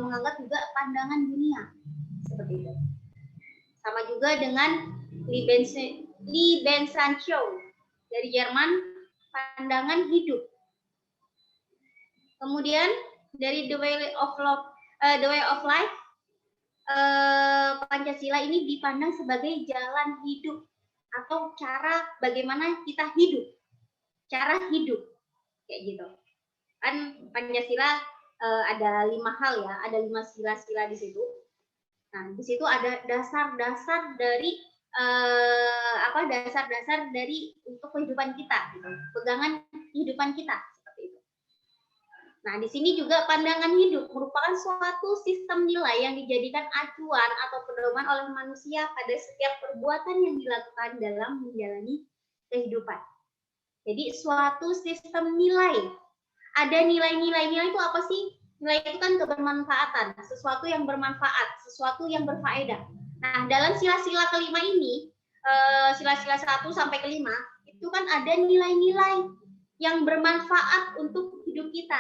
menganggap juga pandangan dunia seperti itu. Sama juga dengan Lebensanschauung dari Jerman, pandangan hidup. Kemudian dari The Way of Life, Pancasila ini dipandang sebagai jalan hidup atau cara bagaimana kita hidup, cara hidup kayak gitu. Kan Pancasila ada 5 hal ya, ada 5 sila-sila di situ. Nah, di situ ada dasar-dasar dari dasar-dasar dari untuk kehidupan kita, gitu. Pegangan kehidupan kita seperti itu. Nah, di sini juga pandangan hidup merupakan suatu sistem nilai yang dijadikan acuan atau pedoman oleh manusia pada setiap perbuatan yang dilakukan dalam menjalani kehidupan. Jadi suatu sistem nilai. Ada nilai-nilai itu apa sih? Nilai itu kan kebermanfaatan, sesuatu yang bermanfaat, sesuatu yang berfaedah. Nah, dalam sila-sila kelima ini, sila-sila 1 sampai ke 5, itu kan ada nilai-nilai yang bermanfaat untuk hidup kita.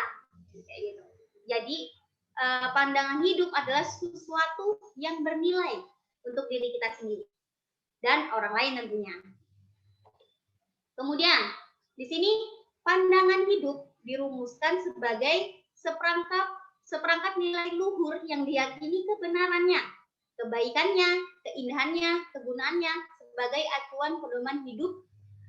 Kayak gitu. Jadi, pandangan hidup adalah sesuatu yang bernilai untuk diri kita sendiri dan orang lain tentunya. Kemudian, di sini pandangan hidup dirumuskan sebagai seperangkat nilai luhur yang diyakini kebenarannya, kebaikannya, keindahannya, kegunaannya sebagai acuan pedoman hidup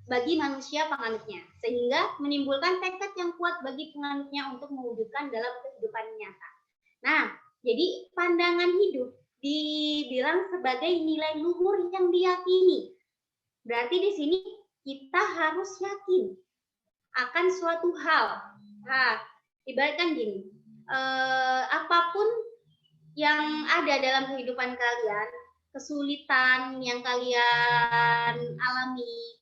bagi manusia penganutnya, sehingga menimbulkan tekad yang kuat bagi penganutnya untuk mewujudkan dalam kehidupan nyata. Nah, jadi pandangan hidup dibilang sebagai nilai luhur yang diyakini. Berarti di sini kita harus yakin akan suatu hal. Nah, ibaratkan gini, apapun yang ada dalam kehidupan kalian, kesulitan yang kalian alami,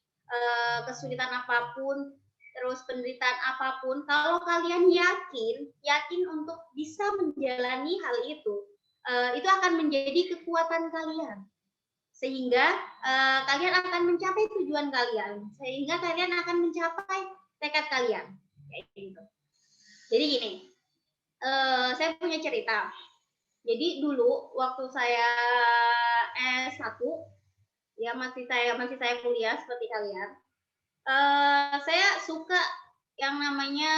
kesulitan apapun, terus penderitaan apapun, kalau kalian yakin untuk bisa menjalani hal itu akan menjadi kekuatan kalian. Sehingga kalian akan mencapai tujuan kalian, sehingga kalian akan mencapai tekad kalian. Kayak gitu. Jadi gini, saya punya cerita. Jadi dulu waktu saya S1 ya masih saya kuliah seperti kalian. Saya suka yang namanya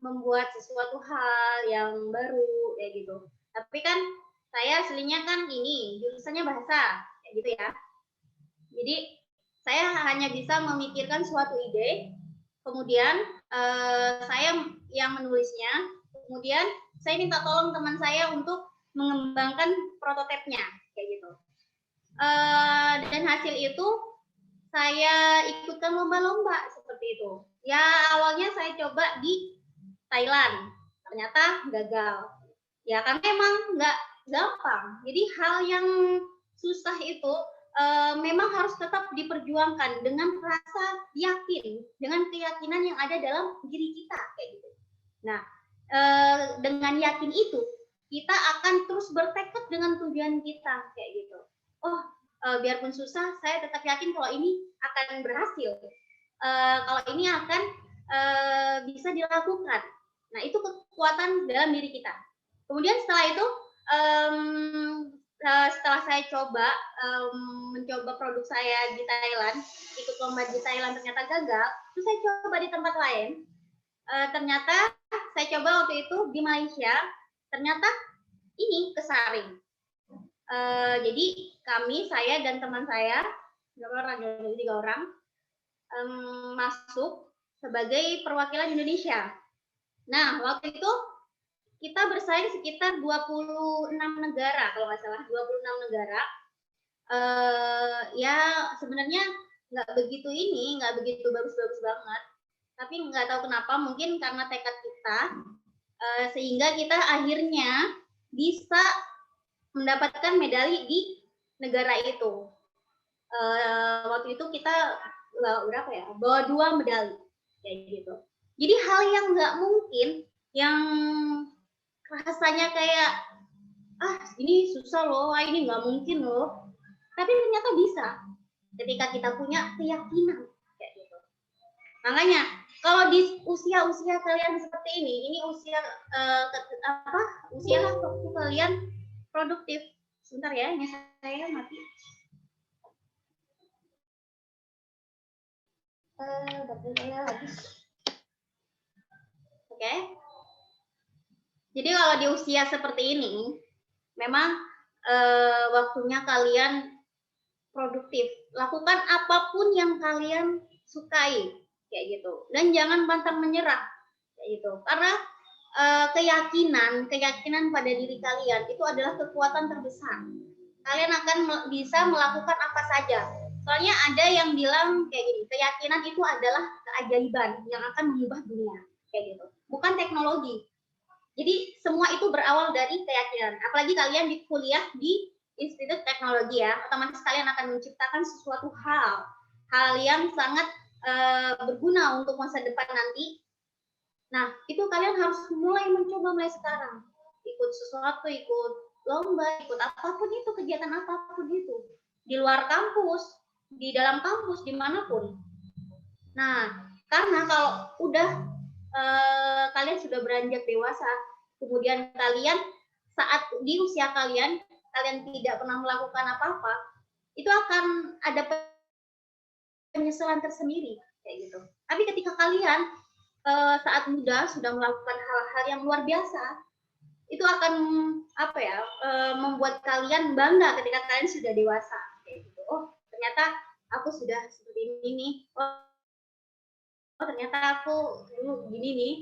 membuat sesuatu hal yang baru kayak gitu. Tapi kan saya aslinya kan ini jurusannya bahasa kayak gitu ya. Jadi saya hanya bisa memikirkan suatu ide, kemudian saya yang menulisnya, kemudian saya minta tolong teman saya untuk mengembangkan prototipenya kayak gitu. Dan hasil itu saya ikutkan lomba-lomba seperti itu. Ya awalnya saya coba di Thailand, ternyata gagal. Ya karena emang nggak gampang. Jadi hal yang susah itu memang harus tetap diperjuangkan dengan rasa yakin, dengan keyakinan yang ada dalam diri kita kayak gitu. Nah, dengan yakin itu kita akan terus bertekad dengan tujuan kita kayak gitu. Oh, biarpun susah, saya tetap yakin kalau ini akan berhasil. Kalau ini akan bisa dilakukan. Nah, itu kekuatan dalam diri kita. Kemudian setelah itu, setelah saya coba mencoba produk saya di Thailand, ikut lomba di Thailand ternyata gagal, terus saya coba di tempat lain. Ternyata saya coba waktu itu di Malaysia, ternyata ini kesaring. Jadi kami, saya dan teman saya, 3 orang masuk sebagai perwakilan Indonesia. Nah, waktu itu kita bersaing sekitar 26 negara, kalau nggak salah, 26 negara. Ya sebenarnya nggak begitu bagus-bagus banget. Tapi nggak tahu kenapa, mungkin karena tekad kita, sehingga kita akhirnya bisa mendapatkan medali di negara itu. Waktu itu kita berapa ya? Bawa 2 medali kayak gitu. Jadi hal yang nggak mungkin, yang rasanya kayak ini susah loh, ini nggak mungkin loh. Tapi ternyata bisa ketika kita punya keyakinan kayak gitu. Makanya kalau di usia-usia kalian seperti ini usia usia waktu kalian produktif. Sebentar ya, ini saya mati. Baterai saya habis. Oke. Jadi kalau di usia seperti ini, memang waktunya kalian produktif. Lakukan apapun yang kalian sukai, kayak gitu. Dan jangan pantang menyerah, kayak gitu. Karena keyakinan pada diri kalian itu adalah kekuatan terbesar. Kalian akan bisa melakukan apa saja. Soalnya ada yang bilang kayak gini, keyakinan itu adalah keajaiban yang akan mengubah dunia, kayak gitu. Bukan teknologi. Jadi semua itu berawal dari keyakinan. Apalagi kalian di kuliah di Institut Teknologi ya, otomatis kalian akan menciptakan sesuatu hal yang sangat berguna untuk masa depan nanti. Nah, itu kalian harus mulai sekarang. Ikut sesuatu, ikut lomba, ikut apapun itu, kegiatan apapun itu. Di luar kampus, di dalam kampus, dimanapun. Nah, karena kalau udah kalian sudah beranjak dewasa, kemudian kalian saat di usia kalian tidak pernah melakukan apa-apa, itu akan ada penyesalan tersendiri kayak gitu. Tapi ketika kalian saat muda sudah melakukan hal-hal yang luar biasa, itu akan membuat kalian bangga ketika kalian sudah dewasa kayak gitu. Oh, ternyata aku sudah seperti ini nih. Oh, ternyata aku dulu gini nih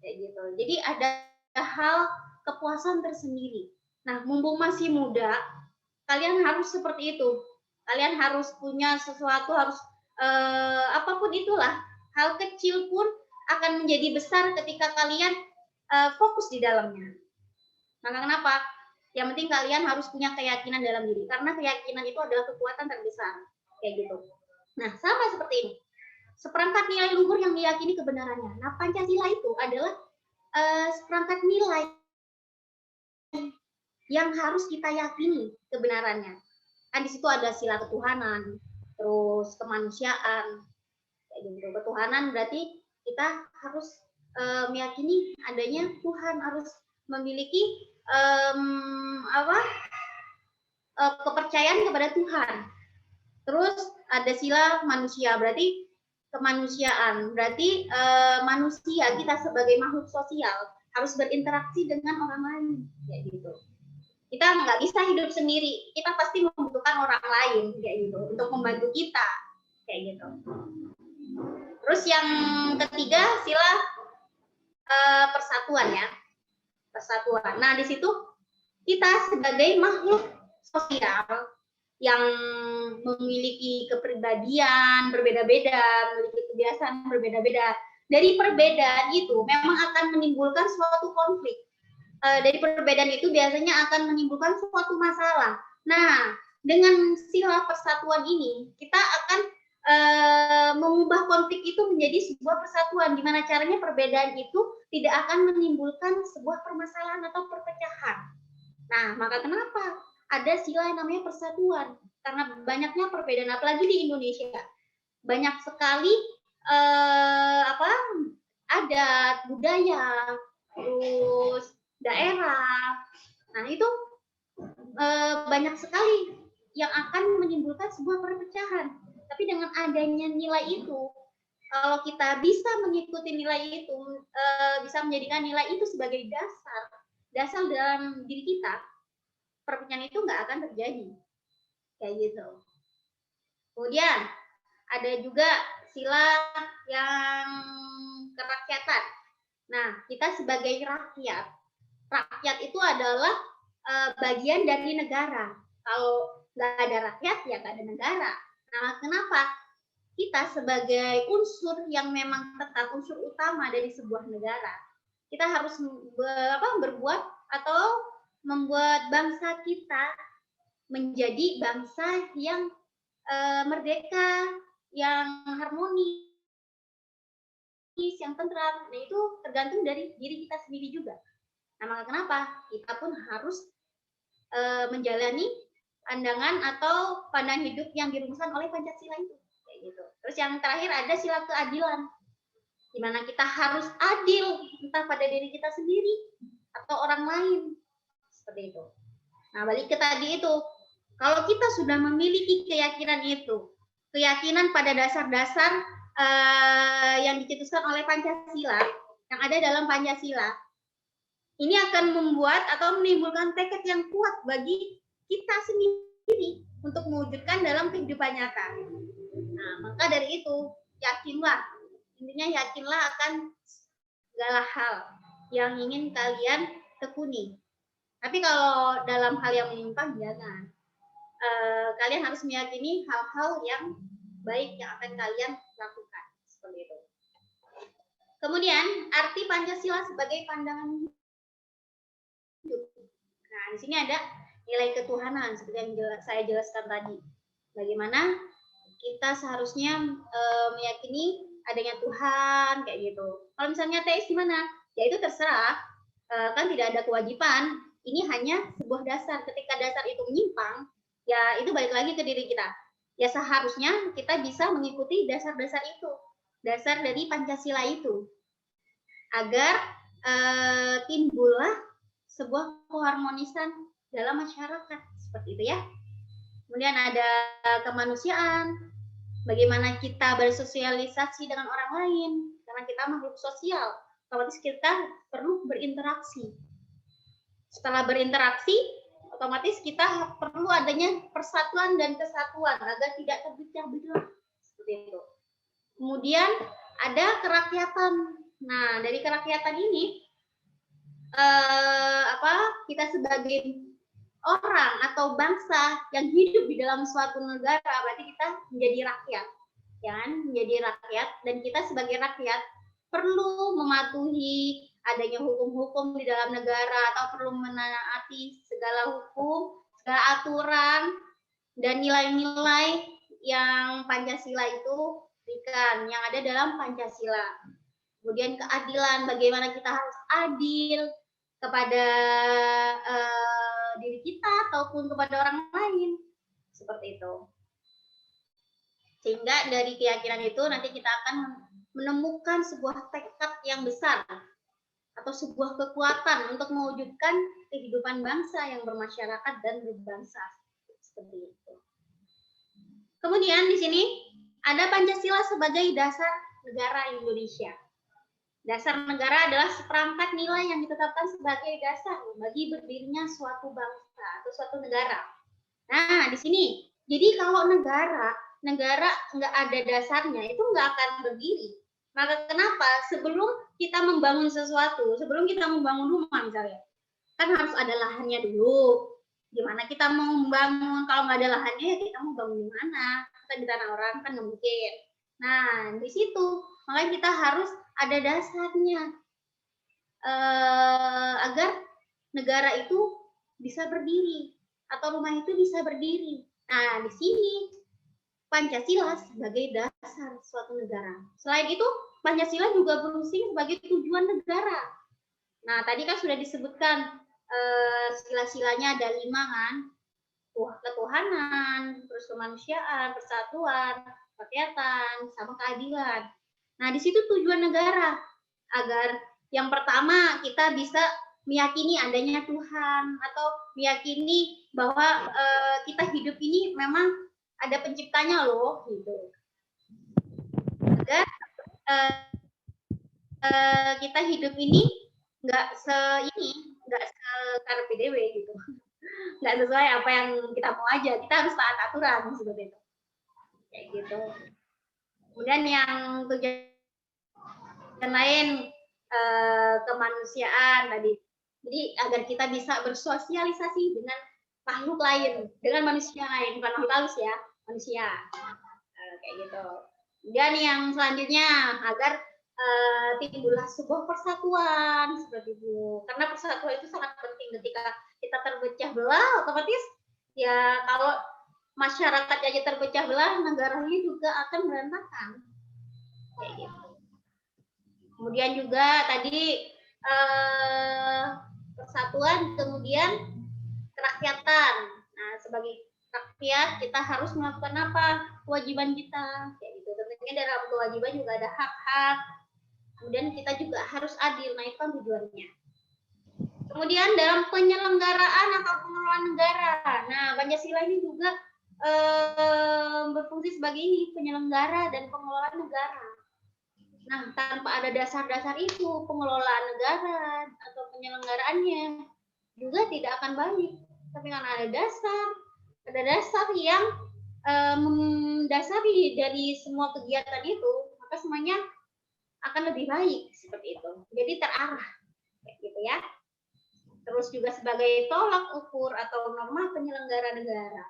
kayak gitu. Jadi ada hal kepuasan tersendiri. Nah, mumpung masih muda, kalian harus seperti itu. Kalian harus punya sesuatu, harus apapun itulah, hal kecil pun akan menjadi besar ketika kalian fokus di dalamnya. Maka kenapa? Yang penting kalian harus punya keyakinan dalam diri, karena keyakinan itu adalah kekuatan terbesar, kayak gitu. Nah, sama seperti ini. Seperangkat nilai luhur yang diyakini kebenarannya. Nah, Pancasila itu adalah seperangkat nilai yang harus kita yakini kebenarannya. Kan di situ ada sila ketuhanan, terus kemanusiaan, kayak gitu. Ketuhanan berarti kita harus meyakini adanya Tuhan, harus memiliki kepercayaan kepada Tuhan. Terus ada sila manusia, berarti kemanusiaan. Berarti manusia, kita sebagai makhluk sosial harus berinteraksi dengan orang lain, kayak gitu. Kita nggak bisa hidup sendiri, kita pasti membutuhkan orang lain, kayak gitu, untuk membantu kita, kayak gitu. Terus yang ketiga sila persatuan ya, persatuan. Nah di situ kita sebagai makhluk sosial yang memiliki kepribadian berbeda-beda, memiliki kebiasaan berbeda-beda. Dari perbedaan itu memang akan menimbulkan suatu konflik. Dari perbedaan itu biasanya akan menimbulkan suatu masalah. Nah, dengan sila persatuan ini, kita akan mengubah konflik itu menjadi sebuah persatuan. Gimana caranya perbedaan itu tidak akan menimbulkan sebuah permasalahan atau perpecahan. Nah, maka kenapa ada sila yang namanya persatuan? Karena banyaknya perbedaan, apalagi di Indonesia, banyak sekali adat, budaya, terus daerah. Nah itu banyak sekali yang akan menimbulkan sebuah perpecahan. Tapi dengan adanya nilai itu, kalau kita bisa mengikuti nilai itu, bisa menjadikan nilai itu sebagai dasar dalam diri kita, perpecahan itu nggak akan terjadi, kayak gitu. Kemudian ada juga sila yang kerakyatan. Nah, kita sebagai rakyat itu adalah bagian dari negara. Kalau nggak ada rakyat, ya nggak ada negara. Nah, kenapa? Kita sebagai unsur yang memang tetap unsur utama dari sebuah negara, kita harus berbuat atau membuat bangsa kita menjadi bangsa yang merdeka, yang harmonis, yang tentram. Nah, itu tergantung dari diri kita sendiri juga. Nah, maka kenapa kita pun harus menjalani pandangan atau pandangan hidup yang dirumuskan oleh Pancasila itu, kayak gitu. Terus yang terakhir ada sila keadilan, di mana kita harus adil entah pada diri kita sendiri atau orang lain, seperti itu. Nah, balik ke tadi itu, kalau kita sudah memiliki keyakinan itu, keyakinan pada dasar-dasar yang dicetuskan oleh Pancasila, yang ada dalam Pancasila, ini akan membuat atau menimbulkan tekad yang kuat bagi kita sendiri untuk mewujudkan dalam kehidupan nyata. Nah, maka dari itu, yakinlah, intinya yakinlah akan segala hal yang ingin kalian tekuni. Tapi kalau dalam hal yang menyimpang, jangan. Kalian harus meyakini hal-hal yang baik yang akan kalian lakukan, seperti itu. Kemudian arti Pancasila sebagai pandangan hidup. Nah, di sini ada nilai ketuhanan seperti yang saya jelaskan tadi. Bagaimana kita seharusnya meyakini adanya Tuhan, kayak gitu. Kalau misalnya ateis gimana? Ya itu terserah. Kan tidak ada kewajiban. Ini hanya sebuah dasar. Ketika dasar itu menyimpang, ya itu balik lagi ke diri kita. Ya seharusnya kita bisa mengikuti dasar-dasar itu, dasar dari Pancasila itu, agar timbullah sebuah keharmonisan dalam masyarakat, seperti itu ya. Kemudian ada kemanusiaan, bagaimana kita bersosialisasi dengan orang lain, karena kita makhluk sosial, otomatis kita perlu berinteraksi. Setelah berinteraksi, otomatis kita perlu adanya persatuan dan kesatuan agar tidak terpecah belah, seperti itu. Kemudian ada kerakyatan. Nah, dari kerakyatan ini kita sebagai orang atau bangsa yang hidup di dalam suatu negara, berarti kita menjadi rakyat, ya kan? Menjadi rakyat, dan kita sebagai rakyat perlu mematuhi adanya hukum-hukum di dalam negara atau perlu menaati segala hukum, segala aturan dan nilai-nilai yang Pancasila itu berikan, yang ada dalam Pancasila. Kemudian keadilan, bagaimana kita harus adil kepada diri kita ataupun kepada orang lain, seperti itu. Sehingga dari keyakinan itu nanti kita akan menemukan sebuah tekad yang besar atau sebuah kekuatan untuk mewujudkan kehidupan bangsa yang bermasyarakat dan berbangsa. Seperti itu. Kemudian di sini ada Pancasila sebagai dasar negara Indonesia. Dasar negara adalah seperangkat nilai yang ditetapkan sebagai dasar bagi berdirinya suatu bangsa atau suatu negara. Nah, di sini, jadi kalau negara nggak ada dasarnya, itu nggak akan berdiri. Maka kenapa sebelum kita membangun sesuatu, sebelum kita membangun rumah misalnya, kan harus ada lahannya dulu. Gimana kita mau membangun, kalau nggak ada lahannya, ya kita mau bangun di mana? Kita di tanah orang kan nggak mungkin. Nah, di situ, makanya kita harus ada dasarnya agar negara itu bisa berdiri atau rumah itu bisa berdiri. Nah, di sini Pancasila sebagai dasar suatu negara. Selain itu, Pancasila juga berfungsi sebagai tujuan negara. Nah, tadi kan sudah disebutkan sila-silanya ada 5 kan, ketuhanan, terus kemanusiaan, persatuan, kerakyatan, sama keadilan. Nah, di situ tujuan negara agar yang pertama kita bisa meyakini adanya Tuhan atau meyakini bahwa kita hidup ini memang ada penciptanya loh, gitu. Agar kita hidup ini nggak sekarang PDW gitu, nggak sesuai apa yang kita mau aja, kita harus taat aturan seperti itu, kayak gitu. Kemudian yang tujuan lain kemanusiaan tadi, jadi agar kita bisa bersosialisasi dengan makhluk lain, dengan manusia lain, bukan makhluk halus ya, manusia, kayak gitu. Dan yang selanjutnya agar timbullah sebuah persatuan seperti itu, karena persatuan itu sangat penting. Ketika kita terpecah belah, otomatis ya kalau masyarakat aja terpecah belah, negaranya juga akan berantakan, kayak gitu. Kemudian juga tadi persatuan, kemudian kerakyatan. Nah, sebagai rakyat kita harus melakukan apa? Kewajiban kita, kayak gitu. Tentunya dalam kewajiban juga ada hak-hak. Kemudian kita juga harus adil. Nah, itu kan tujuannya. Kemudian dalam penyelenggaraan atau pengelolaan negara. Nah, Pancasila ini juga berfungsi sebagai ini, penyelenggara dan pengelolaan negara. Nah, tanpa ada dasar-dasar itu, pengelolaan negara atau penyelenggaraannya juga tidak akan baik. Tapi karena ada dasar yang mendasari dari semua kegiatan itu, maka semuanya akan lebih baik seperti itu. Jadi terarah, kayak gitu ya. Terus juga sebagai tolak ukur atau norma penyelenggara negara.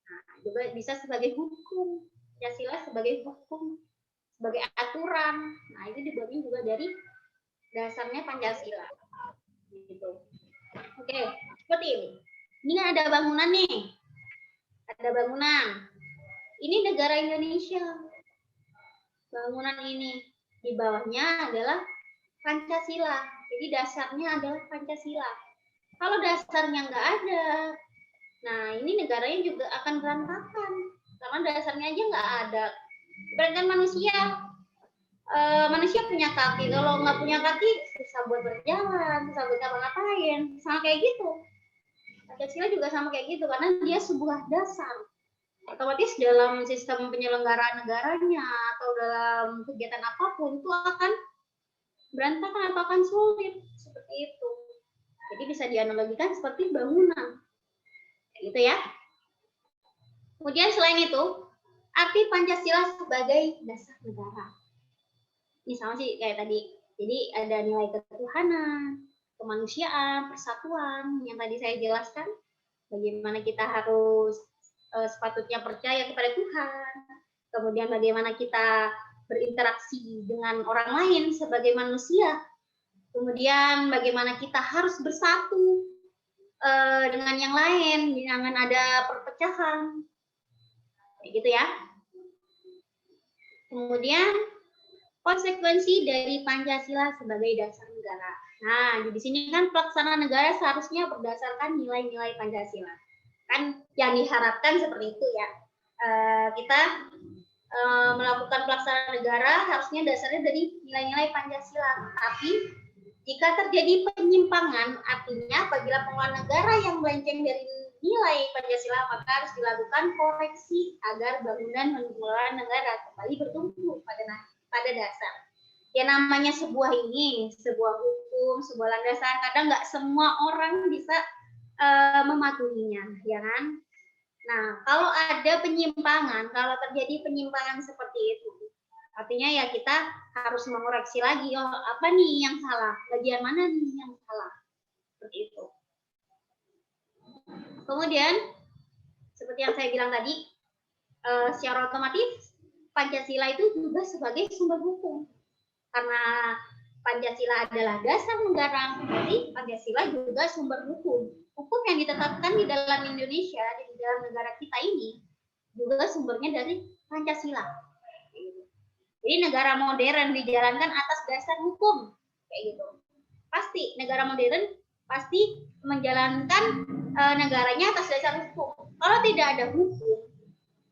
Nah, juga bisa sebagai hukum. Pancasila sebagai hukum, sebagai aturan. Nah, itu dibagi juga dari dasarnya Pancasila. Gitu. Oke, seperti ini. Ini ada bangunan nih. Ada bangunan. Ini negara Indonesia. Bangunan ini. Di bawahnya adalah Pancasila. Jadi dasarnya adalah Pancasila. Kalau dasarnya nggak ada, nah ini negaranya juga akan berantakan. Karena dasarnya aja nggak ada. Berarti manusia punya kaki. Kalau nggak punya kaki, susah buat berjalan, susah buat ngapa-ngapain. Sama kayak gitu. Pancasila juga sama kayak gitu, karena dia sebuah dasar. Otomatis dalam sistem penyelenggaraan negaranya atau dalam kegiatan apapun itu akan berantakan atau akan sulit seperti itu. Jadi bisa dianalogikan seperti bangunan, kayak gitu ya. Kemudian selain itu, arti Pancasila sebagai dasar negara. Ini sama sih kayak tadi. Jadi ada nilai ketuhanan, kemanusiaan, persatuan yang tadi saya jelaskan. Bagaimana kita harus sepatutnya percaya kepada Tuhan, kemudian bagaimana kita berinteraksi dengan orang lain sebagai manusia, kemudian bagaimana kita harus bersatu dengan yang lain, jangan ada perpecahan, kayak gitu ya. Kemudian konsekuensi dari Pancasila sebagai dasar negara. Nah, di sini kan pelaksanaan negara seharusnya berdasarkan nilai-nilai Pancasila. Kan yang diharapkan seperti itu ya. Kita melakukan pelaksanaan negara harusnya dasarnya dari nilai-nilai Pancasila. Tapi Jika terjadi penyimpangan, artinya apabila pengelola negara yang melenceng dari nilai Pancasila, maka harus dilakukan koreksi agar bangunan pengelola negara kembali bertumbuh pada dasar. Ya namanya sebuah hukum, sebuah landasan, kadang nggak semua orang bisa mematuhinya, ya kan? Nah, kalau ada penyimpangan, kalau terjadi penyimpangan seperti itu, artinya ya kita harus mengoreksi lagi, oh apa nih yang salah, bagian mana nih yang salah, seperti itu. Kemudian, seperti yang saya bilang tadi, secara otomatis Pancasila itu juga sebagai sumber hukum. Karena Pancasila adalah dasar negara, berarti Pancasila juga sumber hukum. Hukum yang ditetapkan di dalam Indonesia, di dalam negara kita ini, juga sumbernya dari Pancasila. Jadi negara modern dijalankan atas dasar hukum, kayak gitu. Pasti negara modern pasti menjalankan negaranya atas dasar hukum. Kalau tidak ada hukum,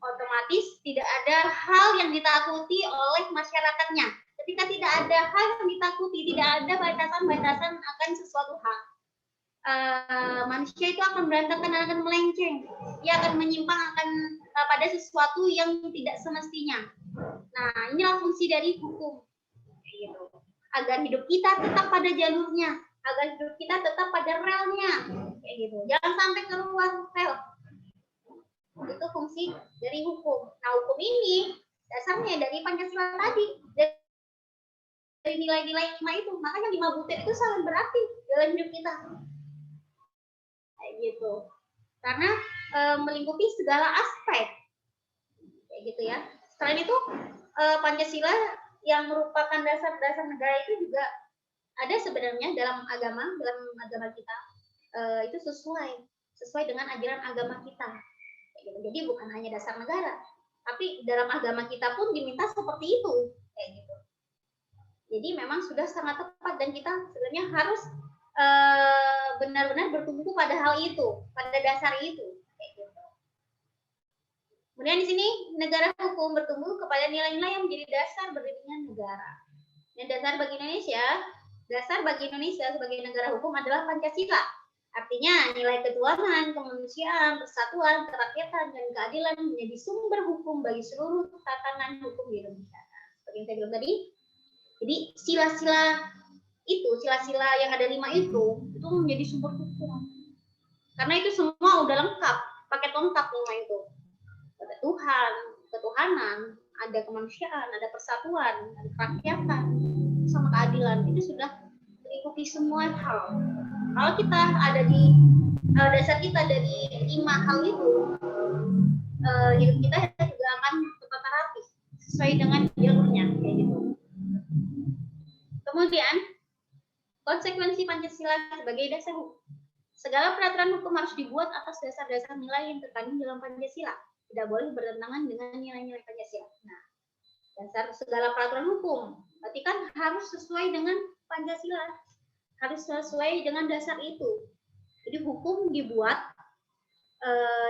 otomatis tidak ada hal yang ditakuti oleh masyarakatnya. Ketika tidak ada hal yang ditakuti, tidak ada batasan-batasan akan sesuatu hal, manusia itu akan berantakan, akan melenceng. Dia akan menyimpang akan pada sesuatu yang tidak semestinya. Nah, inilah fungsi dari hukum. Gitu. Agar hidup kita tetap pada jalurnya, agar hidup kita tetap pada relnya. Kayak gitu. Jangan sampai keluar rel. Itu fungsi dari hukum. Nah, hukum ini dasarnya dari Pancasila tadi. Dari nilai-nilai 5 itu. Makanya 5 butir itu sangat berarti dalam hidup kita. Kayak gitu. Karena melingkupi segala aspek. Kayak gitu ya. Selain itu, Pancasila yang merupakan dasar-dasar negara itu juga ada sebenarnya dalam agama kita, itu sesuai dengan ajaran agama kita. Jadi bukan hanya dasar negara, tapi dalam agama kita pun diminta seperti itu, kayak gitu. Jadi memang sudah sangat tepat dan kita sebenarnya harus benar-benar bertumbuh pada hal itu, pada dasar itu. Kemudian di sini negara hukum bertumbuh kepada nilai-nilai yang menjadi dasar berdirinya negara. Dan dasar bagi Indonesia sebagai negara hukum adalah Pancasila. Artinya nilai ketuhanan, kemanusiaan, persatuan, kerakyatan, dan keadilan menjadi sumber hukum bagi seluruh tatanan hukum di Indonesia. Seperti yang saya bilang tadi, jadi sila-sila yang ada 5 itu menjadi sumber hukum. Karena itu semua udah lengkap, paket lengkap 5 itu. Ada Tuhan, ketuhanan, ada kemanusiaan, ada persatuan, ada kerakyatan, sama keadilan. Itu sudah meliputi semua hal. Kalau kita ada di dasar kita dari 5 hal itu, hidup kita juga akan tertata rapi sesuai dengan jalurnya, kayak gitu. Kemudian konsekuensi Pancasila sebagai dasar hukum. Segala peraturan hukum harus dibuat atas dasar-dasar nilai yang terkandung dalam Pancasila. Tidak boleh bertentangan dengan nilai-nilai Pancasila. Nah, dasar segala peraturan hukum berarti kan harus sesuai dengan Pancasila, harus sesuai dengan dasar itu. Jadi hukum dibuat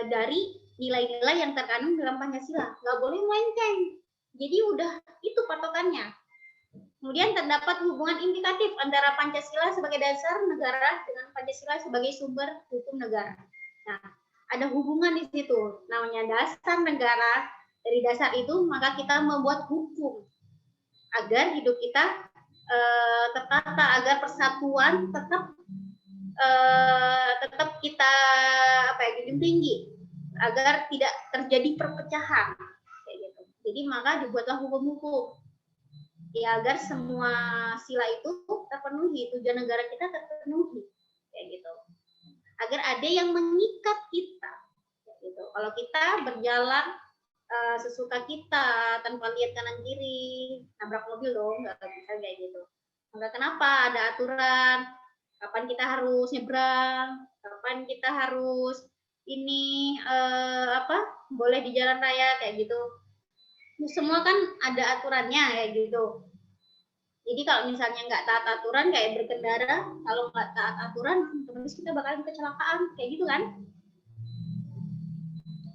dari nilai-nilai yang terkandung dalam Pancasila, nggak boleh melenceng. Jadi udah itu patokannya. Kemudian terdapat hubungan indikatif antara Pancasila sebagai dasar negara dengan Pancasila sebagai sumber hukum negara. Nah, ada hubungan di situ, namanya dasar negara. Dari dasar itu maka kita membuat hukum agar hidup kita tertata, agar persatuan tetap kita junjung tinggi, agar tidak terjadi perpecahan. Kayak gitu. Jadi maka dibuatlah hukum-hukum ya agar semua sila itu terpenuhi, tujuan negara kita terpenuhi, kayak gitu. Agar ada yang mengikat kita, kayak gitu. Kalau kita berjalan sesuka kita tanpa lihat kanan kiri, nabrak mobil dong, nggak bisa kayak gitu. Maka kenapa ada aturan? Kapan kita harus nyebrang? Kapan kita harus ini boleh di jalan raya kayak gitu. Semua kan ada aturannya kayak gitu. Jadi kalau misalnya nggak taat aturan kayak berkendara, kalau nggak taat aturan, terus kita bakalan kecelakaan kayak gitu kan.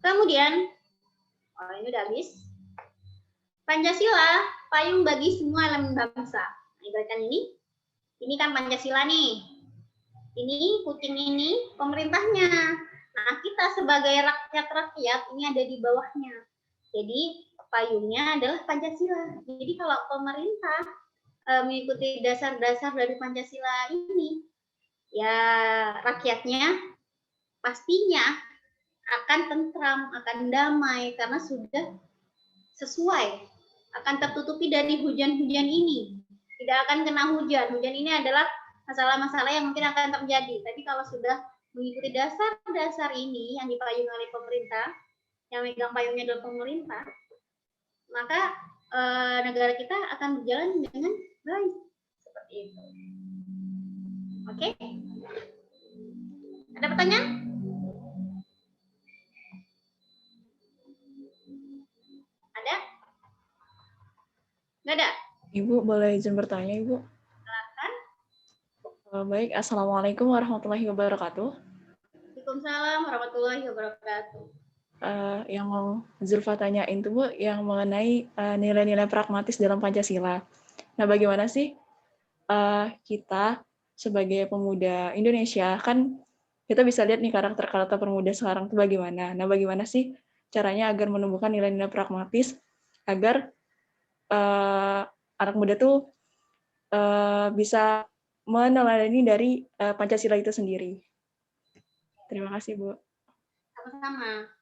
Kemudian, ini udah habis. Pancasila, payung bagi semua elemen bangsa. Ibaratkan ini, Ini kan Pancasila nih. Ini kucing ini pemerintahnya. Nah, kita sebagai rakyat-rakyat ini ada di bawahnya. Jadi payungnya adalah Pancasila. Jadi kalau pemerintah mengikuti dasar-dasar dari Pancasila ini, ya rakyatnya pastinya akan tentram, akan damai karena sudah sesuai, akan tertutupi dari hujan-hujan ini. Tidak akan kena hujan. Hujan ini adalah masalah-masalah yang mungkin akan terjadi. Tapi kalau sudah mengikuti dasar-dasar ini yang dipayungi oleh pemerintah, yang megang payungnya adalah pemerintah, maka negara kita akan berjalan dengan baik. Seperti itu. Oke? Ada pertanyaan? Ada? Nggak ada? Ibu, boleh izin bertanya, Ibu? Silakan. Baik, Assalamualaikum warahmatullahi wabarakatuh. Waalaikumsalam warahmatullahi wabarakatuh. Yang mau Zulfa tanyain tuh, Bu, yang mengenai nilai-nilai pragmatis dalam Pancasila. Nah, bagaimana sih kita sebagai pemuda Indonesia, kan kita bisa lihat nih karakter-karakter pemuda sekarang tuh bagaimana. Nah, bagaimana sih caranya agar menumbuhkan nilai-nilai pragmatis agar anak muda tuh bisa meneladani dari Pancasila itu sendiri. Terima kasih, Bu. Sama-sama.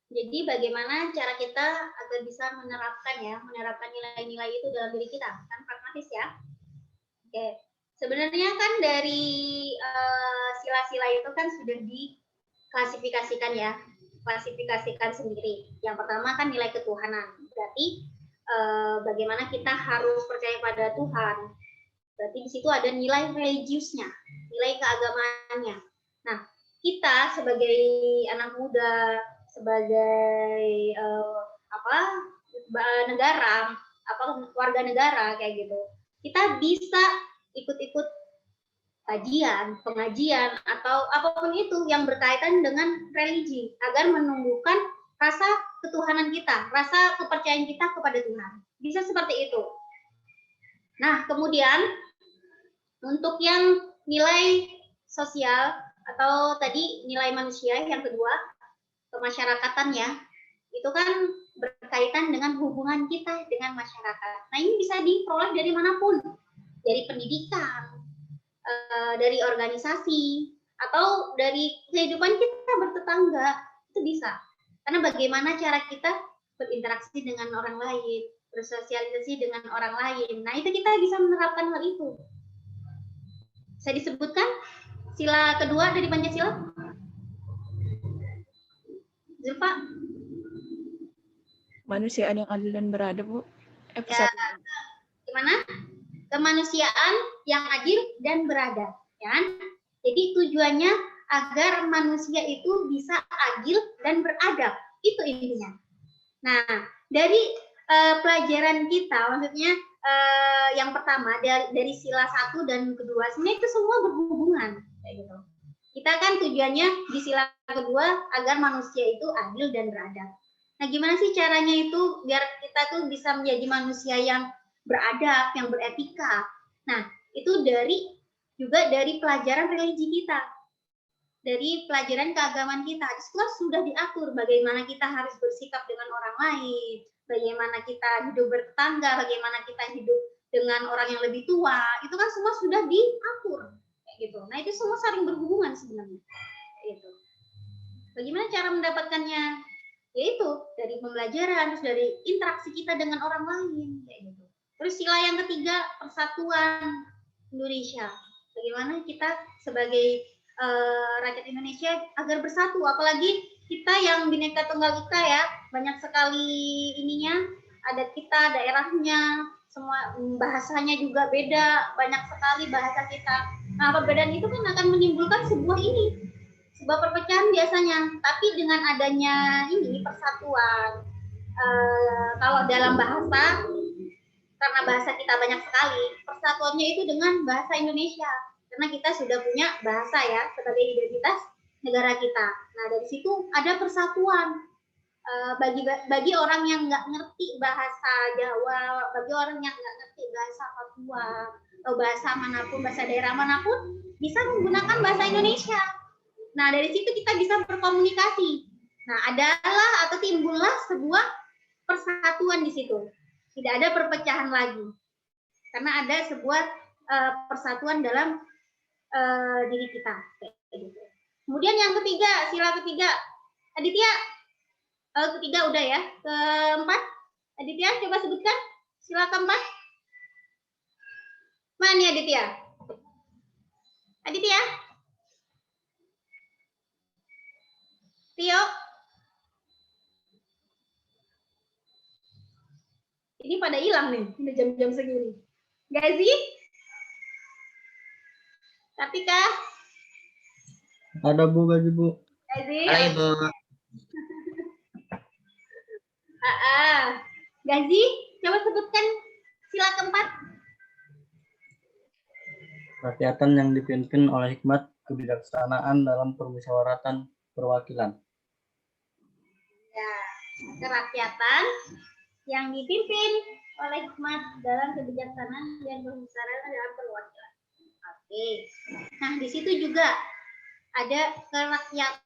Jadi bagaimana cara kita agar bisa menerapkan nilai-nilai itu dalam diri kita, kan pragmatis ya. Oke, sebenarnya kan dari sila-sila itu kan sudah diklasifikasikan ya, klasifikasikan sendiri. Yang pertama kan nilai ketuhanan, berarti bagaimana kita harus percaya pada Tuhan. Berarti di situ ada nilai religiusnya, nilai keagamaannya. Nah, kita sebagai anak muda, sebagai negara, warga negara kayak gitu, kita bisa ikut-ikut kajian, pengajian atau apapun itu yang berkaitan dengan religi agar menumbuhkan rasa ketuhanan kita, rasa kepercayaan kita kepada Tuhan. Bisa seperti itu. Nah, kemudian untuk yang nilai sosial atau tadi nilai manusia yang kedua, kemasyarakatan ya, itu kan berkaitan dengan hubungan kita dengan masyarakat. Nah, ini bisa diperoleh dari manapun, dari pendidikan, dari organisasi, atau dari kehidupan kita bertetangga, itu bisa. Karena bagaimana cara kita berinteraksi dengan orang lain, bersosialisasi dengan orang lain. Nah, itu kita bisa menerapkan hal itu. Saya disebutkan sila kedua dari Pancasila. Zulfa? Kemanusiaan yang adil dan beradab, Bu. Gimana? Kemanusiaan yang adil dan beradab, ya kan? Jadi tujuannya agar manusia itu bisa adil dan beradab. Itu intinya. Nah, dari pelajaran kita, maksudnya yang pertama dari sila 1 dan kedua, sebenarnya itu semua berhubungan. Kayak gitu. Kita kan tujuannya di sila kedua agar manusia itu adil dan beradab. Nah, gimana sih caranya itu biar kita tuh bisa menjadi manusia yang beradab, yang beretika? Nah, itu juga dari pelajaran religi kita. Dari pelajaran keagamaan kita, di sekolah sudah diatur bagaimana kita harus bersikap dengan orang lain, bagaimana kita hidup bertetangga, bagaimana kita hidup dengan orang yang lebih tua, itu kan semua sudah diatur, kayak gitu. Nah, itu semua saling berhubungan sebenarnya, gitu. Bagaimana cara mendapatkannya? Yaitu dari pembelajaran, terus dari interaksi kita dengan orang lain, kayak gitu. Terus sila yang ketiga, persatuan Indonesia. Bagaimana kita sebagai rakyat Indonesia agar bersatu, apalagi kita yang Bhinneka Tunggal Ika ya, banyak sekali ininya, adat kita, daerahnya, semua bahasanya juga beda, banyak sekali bahasa kita. Nah, perbedaan itu kan akan menimbulkan sebuah perpecahan biasanya, tapi dengan adanya ini persatuan, kalau dalam bahasa, karena bahasa kita banyak sekali, persatuannya itu dengan bahasa Indonesia. Karena kita sudah punya bahasa ya sebagai identitas negara kita. Nah, dari situ ada persatuan bagi orang yang nggak ngerti bahasa Jawa, bagi orang yang nggak ngerti bahasa Papua, atau bahasa manapun, bahasa daerah manapun, bisa menggunakan bahasa Indonesia. Nah, dari situ kita bisa berkomunikasi. Nah, adalah atau timbullah sebuah persatuan di situ. Tidak ada perpecahan lagi. Karena ada sebuah persatuan dalam diri kita. Kemudian yang ketiga, sila ketiga. Aditya, ketiga udah ya. Keempat, Aditya coba sebutkan sila keempat. Mana nih Aditya? Aditya? Tio? Ini pada hilang nih, udah jam-jam segini. Gazi? Katika? Ada Bu, Gaji Bu. Gazi? Halo Ibu. Gazi, coba sebutkan sila keempat. Rakyatan yang dipimpin oleh hikmat kebijaksanaan dalam permusyawaratan perwakilan. Ya, kerakyatan yang dipimpin oleh hikmat dalam kebijaksanaan dan permusyawaratan dalam perwakilan. Oke. Nah, di situ juga ada kerakyatan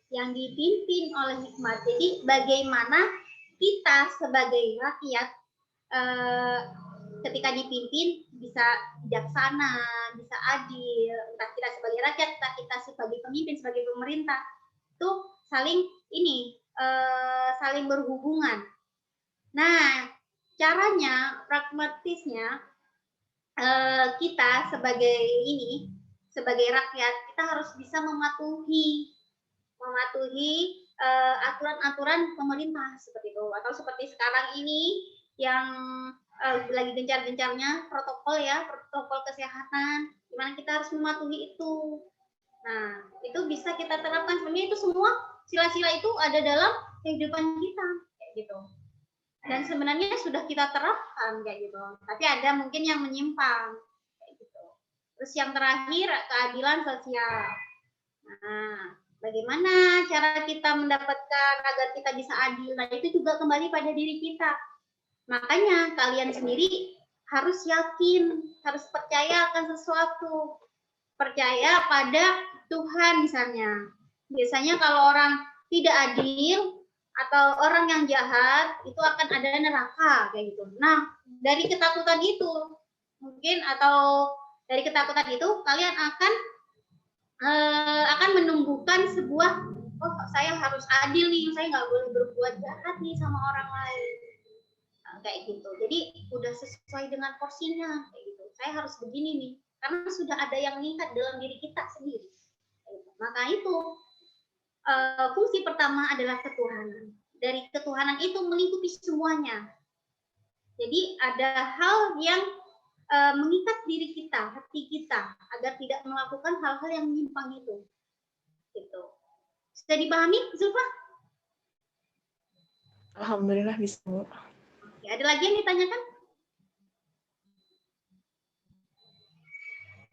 yang dipimpin oleh hikmat. Jadi bagaimana kita sebagai rakyat ketika dipimpin bisa bijaksana, bisa adil, entah kita sebagai rakyat, entah kita sebagai pemimpin, sebagai pemerintah, itu saling saling berhubungan. Nah, caranya, pragmatisnya, kita sebagai rakyat, kita harus bisa mematuhi aturan-aturan pemerintah seperti itu, atau seperti sekarang ini yang lagi gencar-gencarnya protokol kesehatan, gimana kita harus mematuhi itu. Nah, itu bisa kita terapkan. Sebenarnya itu semua sila-sila itu ada dalam kehidupan kita, kayak gitu. Dan sebenarnya sudah kita terapkan kayak gitu. Tapi ada mungkin yang menyimpang, kayak gitu. Terus yang terakhir, keadilan sosial. Nah, bagaimana cara kita mendapatkan agar kita bisa adil? Nah, itu juga kembali pada diri kita. Makanya kalian sendiri harus yakin, harus percaya akan sesuatu. Percaya pada Tuhan misalnya. Biasanya kalau orang tidak adil atau orang yang jahat, itu akan ada neraka kayak gitu. Nah, dari ketakutan itu mungkin, atau dari ketakutan itu kalian akan menumbuhkan sebuah, oh saya harus adil nih, saya nggak boleh berbuat jahat nih sama orang lain. Kayak gitu. Jadi udah sesuai dengan porsinya kayak gitu. Saya harus begini nih, karena sudah ada yang meningkat dalam diri kita sendiri. Maka itu fungsi pertama adalah ketuhanan. Dari ketuhanan itu melingkupi semuanya. Jadi ada hal yang mengikat diri kita, hati kita, agar tidak melakukan hal-hal yang menyimpang itu. Gitu. Sudah dipahami, Zulfa? Alhamdulillah bisa, Bu. Ya, ada lagi yang ditanyakan?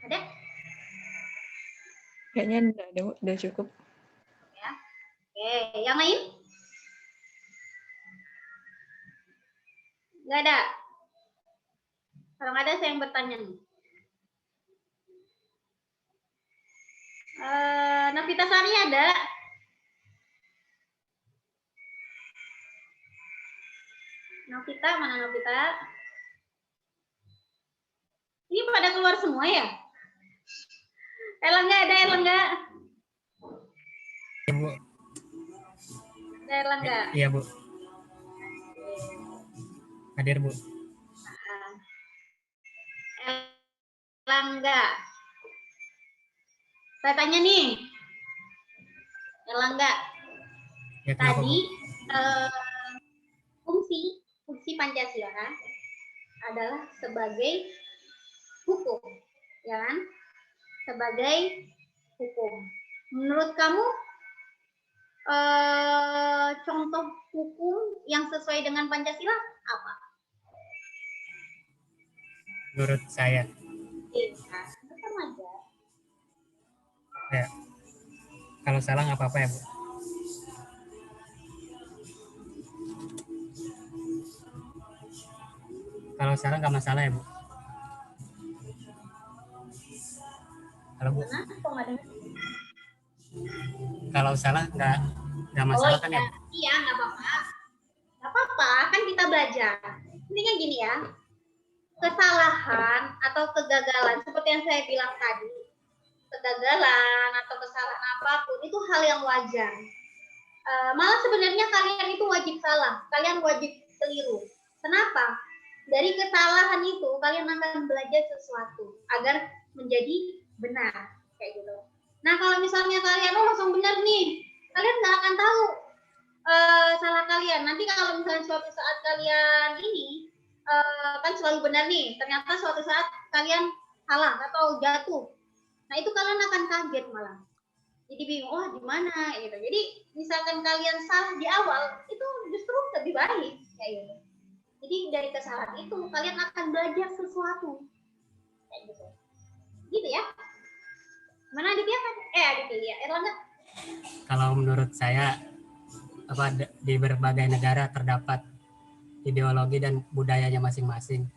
Ada? Kayaknya enggak ada, Bu. Udah cukup. Ya. Oke, yang lain? Nggak ada? Kalau nggak ada, saya yang bertanya nih. Novita Sari ada? Novita, mana Novita? Ini pada keluar semua ya? Erlangga ada, Erlangga? Ibu. Ada Erlangga? Iya, Bu. Hadir, Bu. Erlangga. Saya tanya nih. Erlangga. Ya, kenapa, Tadi Bu? fungsi Pancasila adalah sebagai hukum, ya kan? Sebagai hukum. Menurut kamu contoh hukum yang sesuai dengan Pancasila apa? Menurut saya. Iya, betul aja. Ya. Kalau salah nggak apa-apa ya, Bu. Kalau salah nggak masalah ya, Bu? Kalau Bu, Nah, kok nggak dengar? kalau salah nggak masalah kan ya? Iya, nggak apa-apa. Nggak apa-apa, kan kita belajar. Intinya gini ya, kesalahan atau kegagalan, seperti yang saya bilang tadi, kegagalan atau kesalahan apapun, itu hal yang wajar. Malah sebenarnya kalian itu wajib salah, kalian wajib keliru. Kenapa? Dari kesalahan itu, kalian akan belajar sesuatu, agar menjadi benar. Kayak gitu. Nah, kalau misalnya kalian langsung benar nih, kalian nggak akan tahu salah kalian. Nanti kalau misalnya suatu saat kalian ini kan selalu benar nih, ternyata suatu saat kalian salah atau jatuh. Nah, itu kalian akan kaget malah. Jadi bingung, oh gimana gitu. Jadi misalkan kalian salah di awal, itu justru lebih baik kayak gitu. Jadi dari kesalahan itu kalian akan belajar sesuatu kayak gitu. Gitu ya. Mana Aditya kan? Aditya, Erlangga. Kalau menurut saya di berbagai negara terdapat ideologi dan budayanya masing-masing.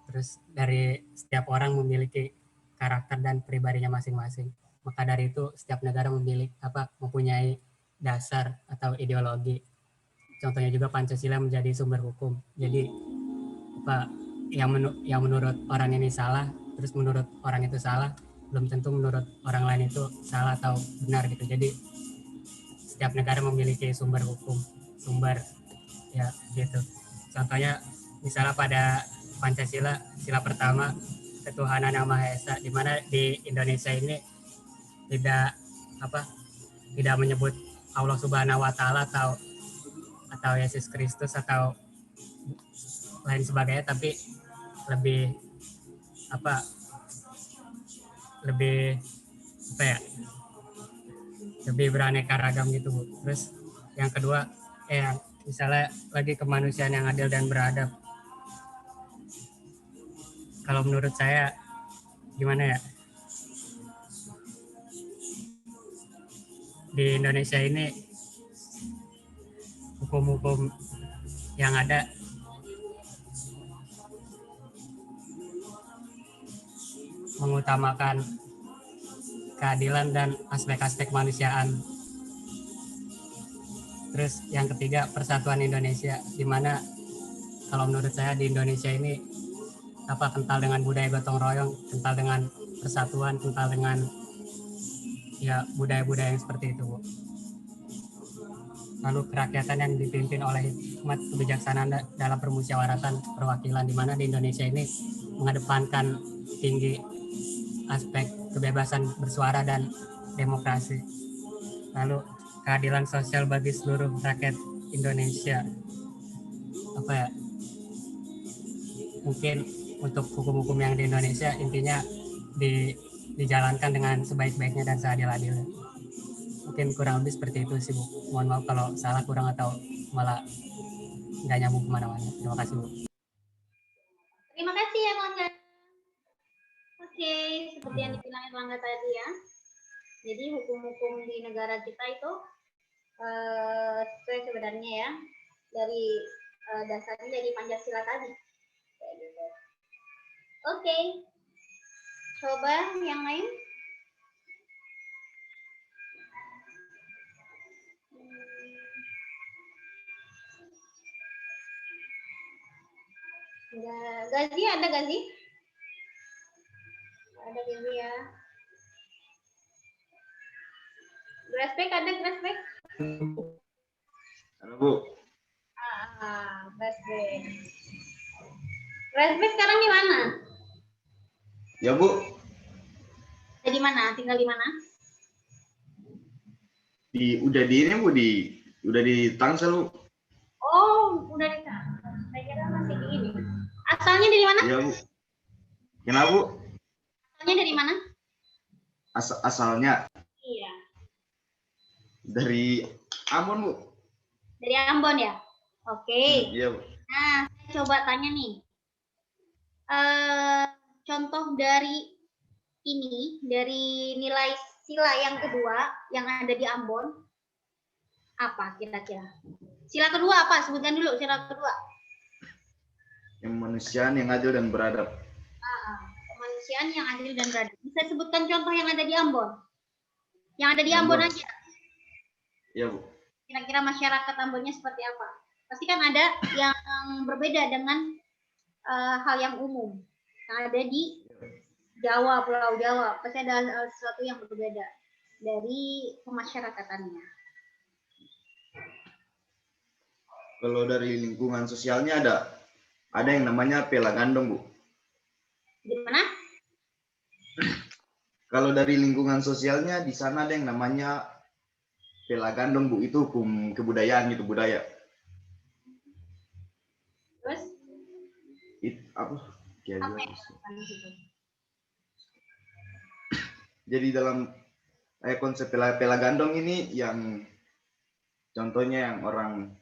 Terus dari setiap orang memiliki karakter dan pribadinya masing-masing. Maka dari itu setiap negara mempunyai dasar atau ideologi. Contohnya juga Pancasila menjadi sumber hukum. Jadi yang menurut orang ini salah, terus menurut orang itu salah, belum tentu menurut orang lain itu salah atau benar gitu. Jadi setiap negara memiliki sumber hukum, sumber ya gitu. Contohnya misalnya pada Pancasila, sila pertama ketuhanan yang Maha Esa, di mana di Indonesia ini tidak menyebut Allah Subhanahu wa taala atau Yesus Kristus atau lain sebagainya, tapi lebih beraneka ragam gitu, Bu. Terus yang kedua misalnya lagi kemanusiaan yang adil dan beradab. Kalau menurut saya gimana ya? Di Indonesia ini hukum-hukum yang ada mengutamakan keadilan dan aspek-aspek kemanusiaan. Terus yang ketiga persatuan Indonesia, di mana kalau menurut saya di Indonesia ini kental dengan budaya gotong royong, kental dengan persatuan, kental dengan ya budaya-budaya yang seperti itu, Bu. Lalu kerakyatan yang dipimpin oleh hikmat kebijaksanaan dalam permusyawaratan perwakilan, di mana di Indonesia ini mengedepankan tinggi aspek kebebasan bersuara dan demokrasi. Lalu keadilan sosial bagi seluruh rakyat Indonesia. Mungkin untuk hukum-hukum yang di Indonesia intinya dijalankan dengan sebaik-baiknya dan seadil-adilnya. Mungkin kurang lebih seperti itu sih, Bu. Mohon maaf kalau salah, kurang, atau malah nggak nyambung kemana-mana. Terima kasih, Bu. Terima kasih ya, Erlangga. Oke, seperti yang dibilang Erlangga tadi ya. Jadi hukum-hukum di negara kita itu sesuai sebenarnya ya dari dasarnya dari Pancasila tadi. Kayak gitu. Oke. Coba yang lain. Gazi ada Gazi? Ada Gazi ya. Graspek ada Graspek? Halo, Bu. Graspek. Graspek sekarang di mana? Ya, Bu. Di mana? Tinggal di mana? Udah di ini, Bu, udah di Tangsel, Bu. Oh, udah di sana. Saya kira masih di ini. Asalnya dari mana? Iya, Bu. Kenapa, Bu? Asalnya dari mana? Asalnya Iya. dari Ambon, Bu. Dari Ambon ya? Oke. Iya, Bu. Nah, saya coba tanya nih. Contoh dari ini, dari nilai sila yang kedua yang ada di Ambon, apa kira-kira? Sila kedua apa? Sebutkan dulu sila kedua. Kemanusiaan yang adil dan beradab. Kemanusiaan yang adil dan beradab. Bisa sebutkan contoh yang ada di Ambon? Yang ada di Ambon. Ambon aja. Iya, Bu. Kira-kira masyarakat Ambonnya seperti apa? Pasti kan ada yang berbeda dengan hal yang umum yang ada di Jawa, Pulau Jawa. Pasti ada sesuatu yang berbeda dari pemasyarakatannya. Kalau dari lingkungan sosialnya ada yang namanya Pela Gandong, Bu. Gimana? Kalau dari lingkungan sosialnya di sana ada yang namanya Pela Gandong, Bu. Itu hukum kebudayaan gitu, budaya. Terus? Apa? Jadi dalam konsep Pela Gandong ini yang contohnya yang orang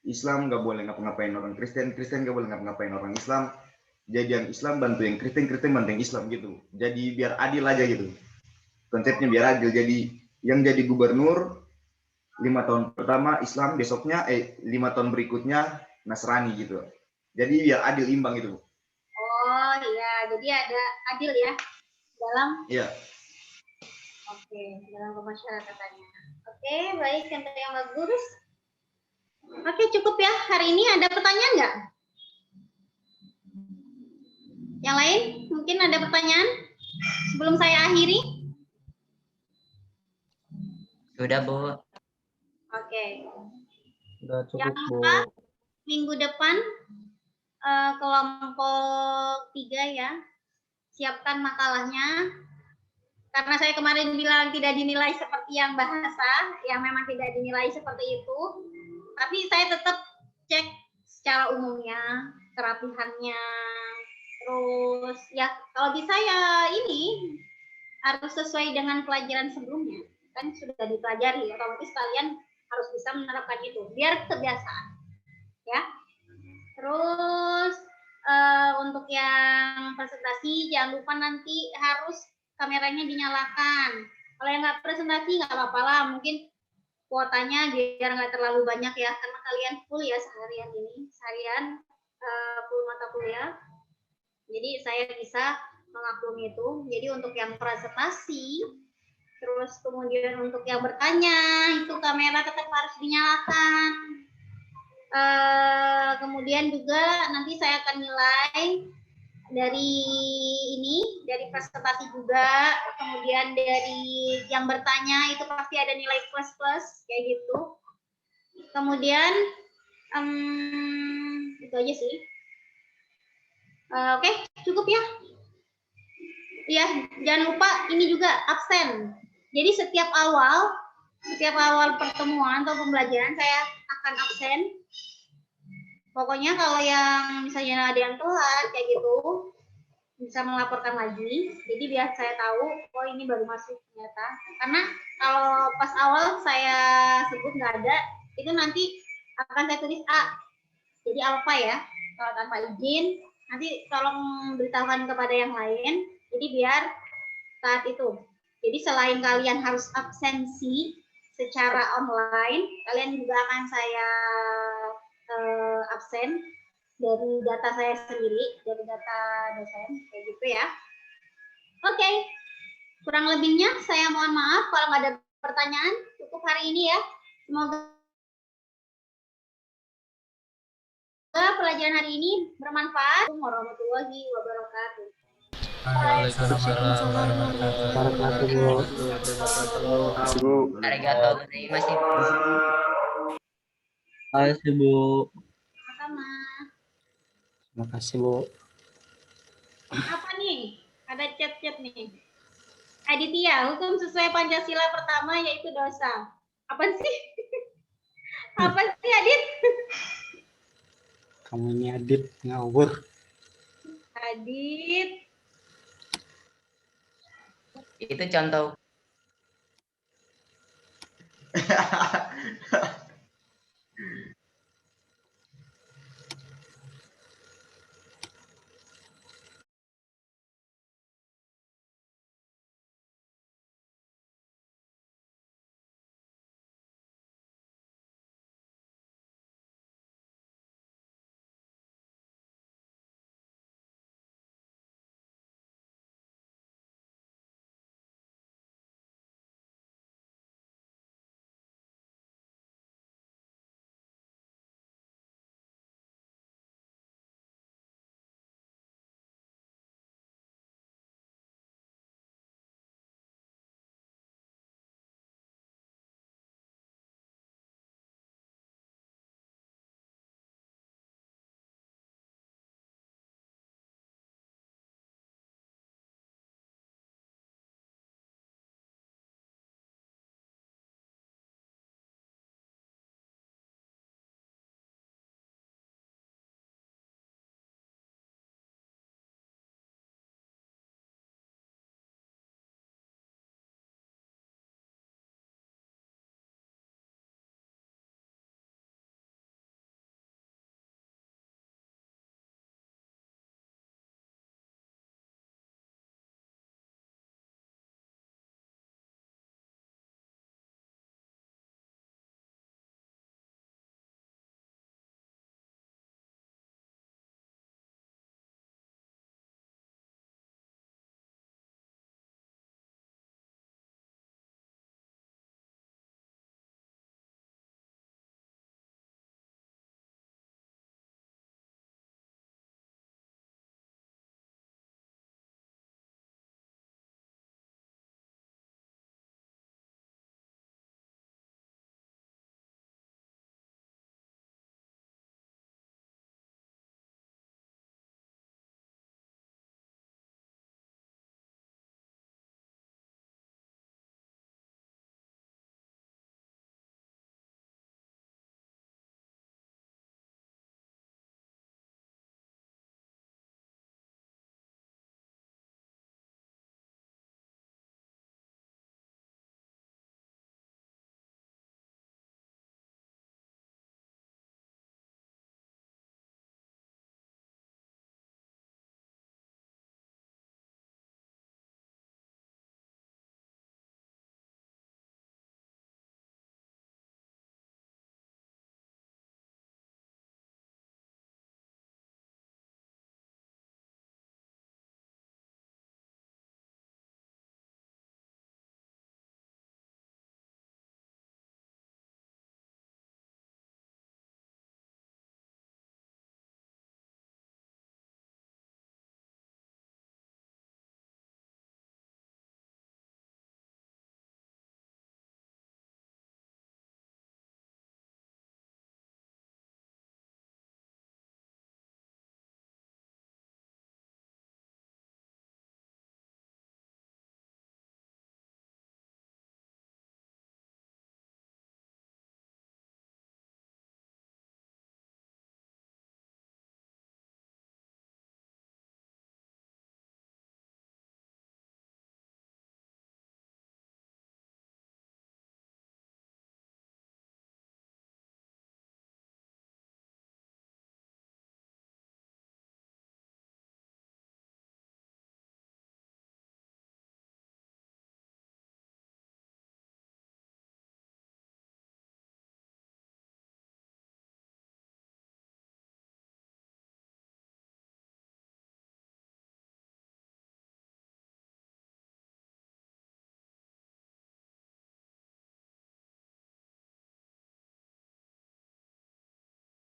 Islam nggak boleh ngapa-ngapain orang Kristen, Kristen nggak boleh ngapa-ngapain orang Islam. Jadi yang Islam bantu yang Kristen, Kristen bantu yang Islam gitu. Jadi biar adil aja gitu. Konsepnya biar adil. Jadi yang jadi gubernur 5 tahun pertama Islam, besoknya 5 tahun berikutnya Nasrani gitu. Jadi biar adil imbang gitu. Oh iya, jadi ada adil ya dalam. Iya. Oke, dalam pemasyarakatannya. Oke, baik, contoh yang bagus. Oke, cukup ya. Hari ini ada pertanyaan nggak? Yang lain? Mungkin ada pertanyaan sebelum saya akhiri? Sudah, Bu. Oke. Sudah cukup, Jangan Bu. lupa minggu depan kelompok 3 ya. Siapkan makalahnya. Karena saya kemarin bilang tidak dinilai seperti yang bahasa, yang memang tidak dinilai seperti itu. Tapi saya tetap cek secara umumnya, kerapihannya, terus ya kalau bisa ya ini harus sesuai dengan pelajaran sebelumnya. Kan sudah dipelajari, otomatis kalian harus bisa menerapkan itu, biar kebiasaan. Ya. Terus untuk yang presentasi, jangan lupa nanti harus kameranya dinyalakan. Kalau yang nggak presentasi nggak apa-apa lah, mungkin kuotanya biar nggak terlalu banyak ya, karena kalian full ya seharian full mata kuliah. Jadi saya bisa mengaklumi itu. Jadi untuk yang presentasi, terus kemudian untuk yang bertanya itu kamera tetap harus dinyalakan. Kemudian juga nanti saya akan nilai dari dari presentasi juga, kemudian dari yang bertanya itu pasti ada nilai plus kayak gitu. Kemudian itu aja sih. Oke, cukup ya. Ya, jangan lupa ini juga absen. Jadi setiap awal pertemuan atau pembelajaran saya akan absen. Pokoknya kalau yang misalnya ada yang telat kayak gitu, bisa melaporkan lagi. Jadi biar saya tahu, oh ini baru masuk ternyata. Karena kalau pas awal saya sebut nggak ada, itu nanti akan saya tulis A. Jadi alfa ya. Kalau tanpa izin, nanti tolong beritahukan kepada yang lain. Jadi biar saat itu. Jadi selain kalian harus absensi secara online, kalian juga akan saya absen dari data saya sendiri, dari data dosen, kayak gitu ya. Oke, kurang lebihnya saya mohon maaf kalau nggak ada pertanyaan. Cukup hari ini ya. Semoga pelajaran hari ini bermanfaat. Assalamualaikum warahmatullahi wabarakatuh. Waalaikumsalam warahmatullahi wabarakatuh. Arigatou gozaimasu. Terima kasih, Bu. Sama. Terima kasih, Bu. Apa nih? Ada chat-chat nih. Aditya, hukum sesuai Pancasila pertama yaitu dosa. Apa sih? Apa sih, Adit? Kamu ini Adit ngawur. Adit. Itu contoh.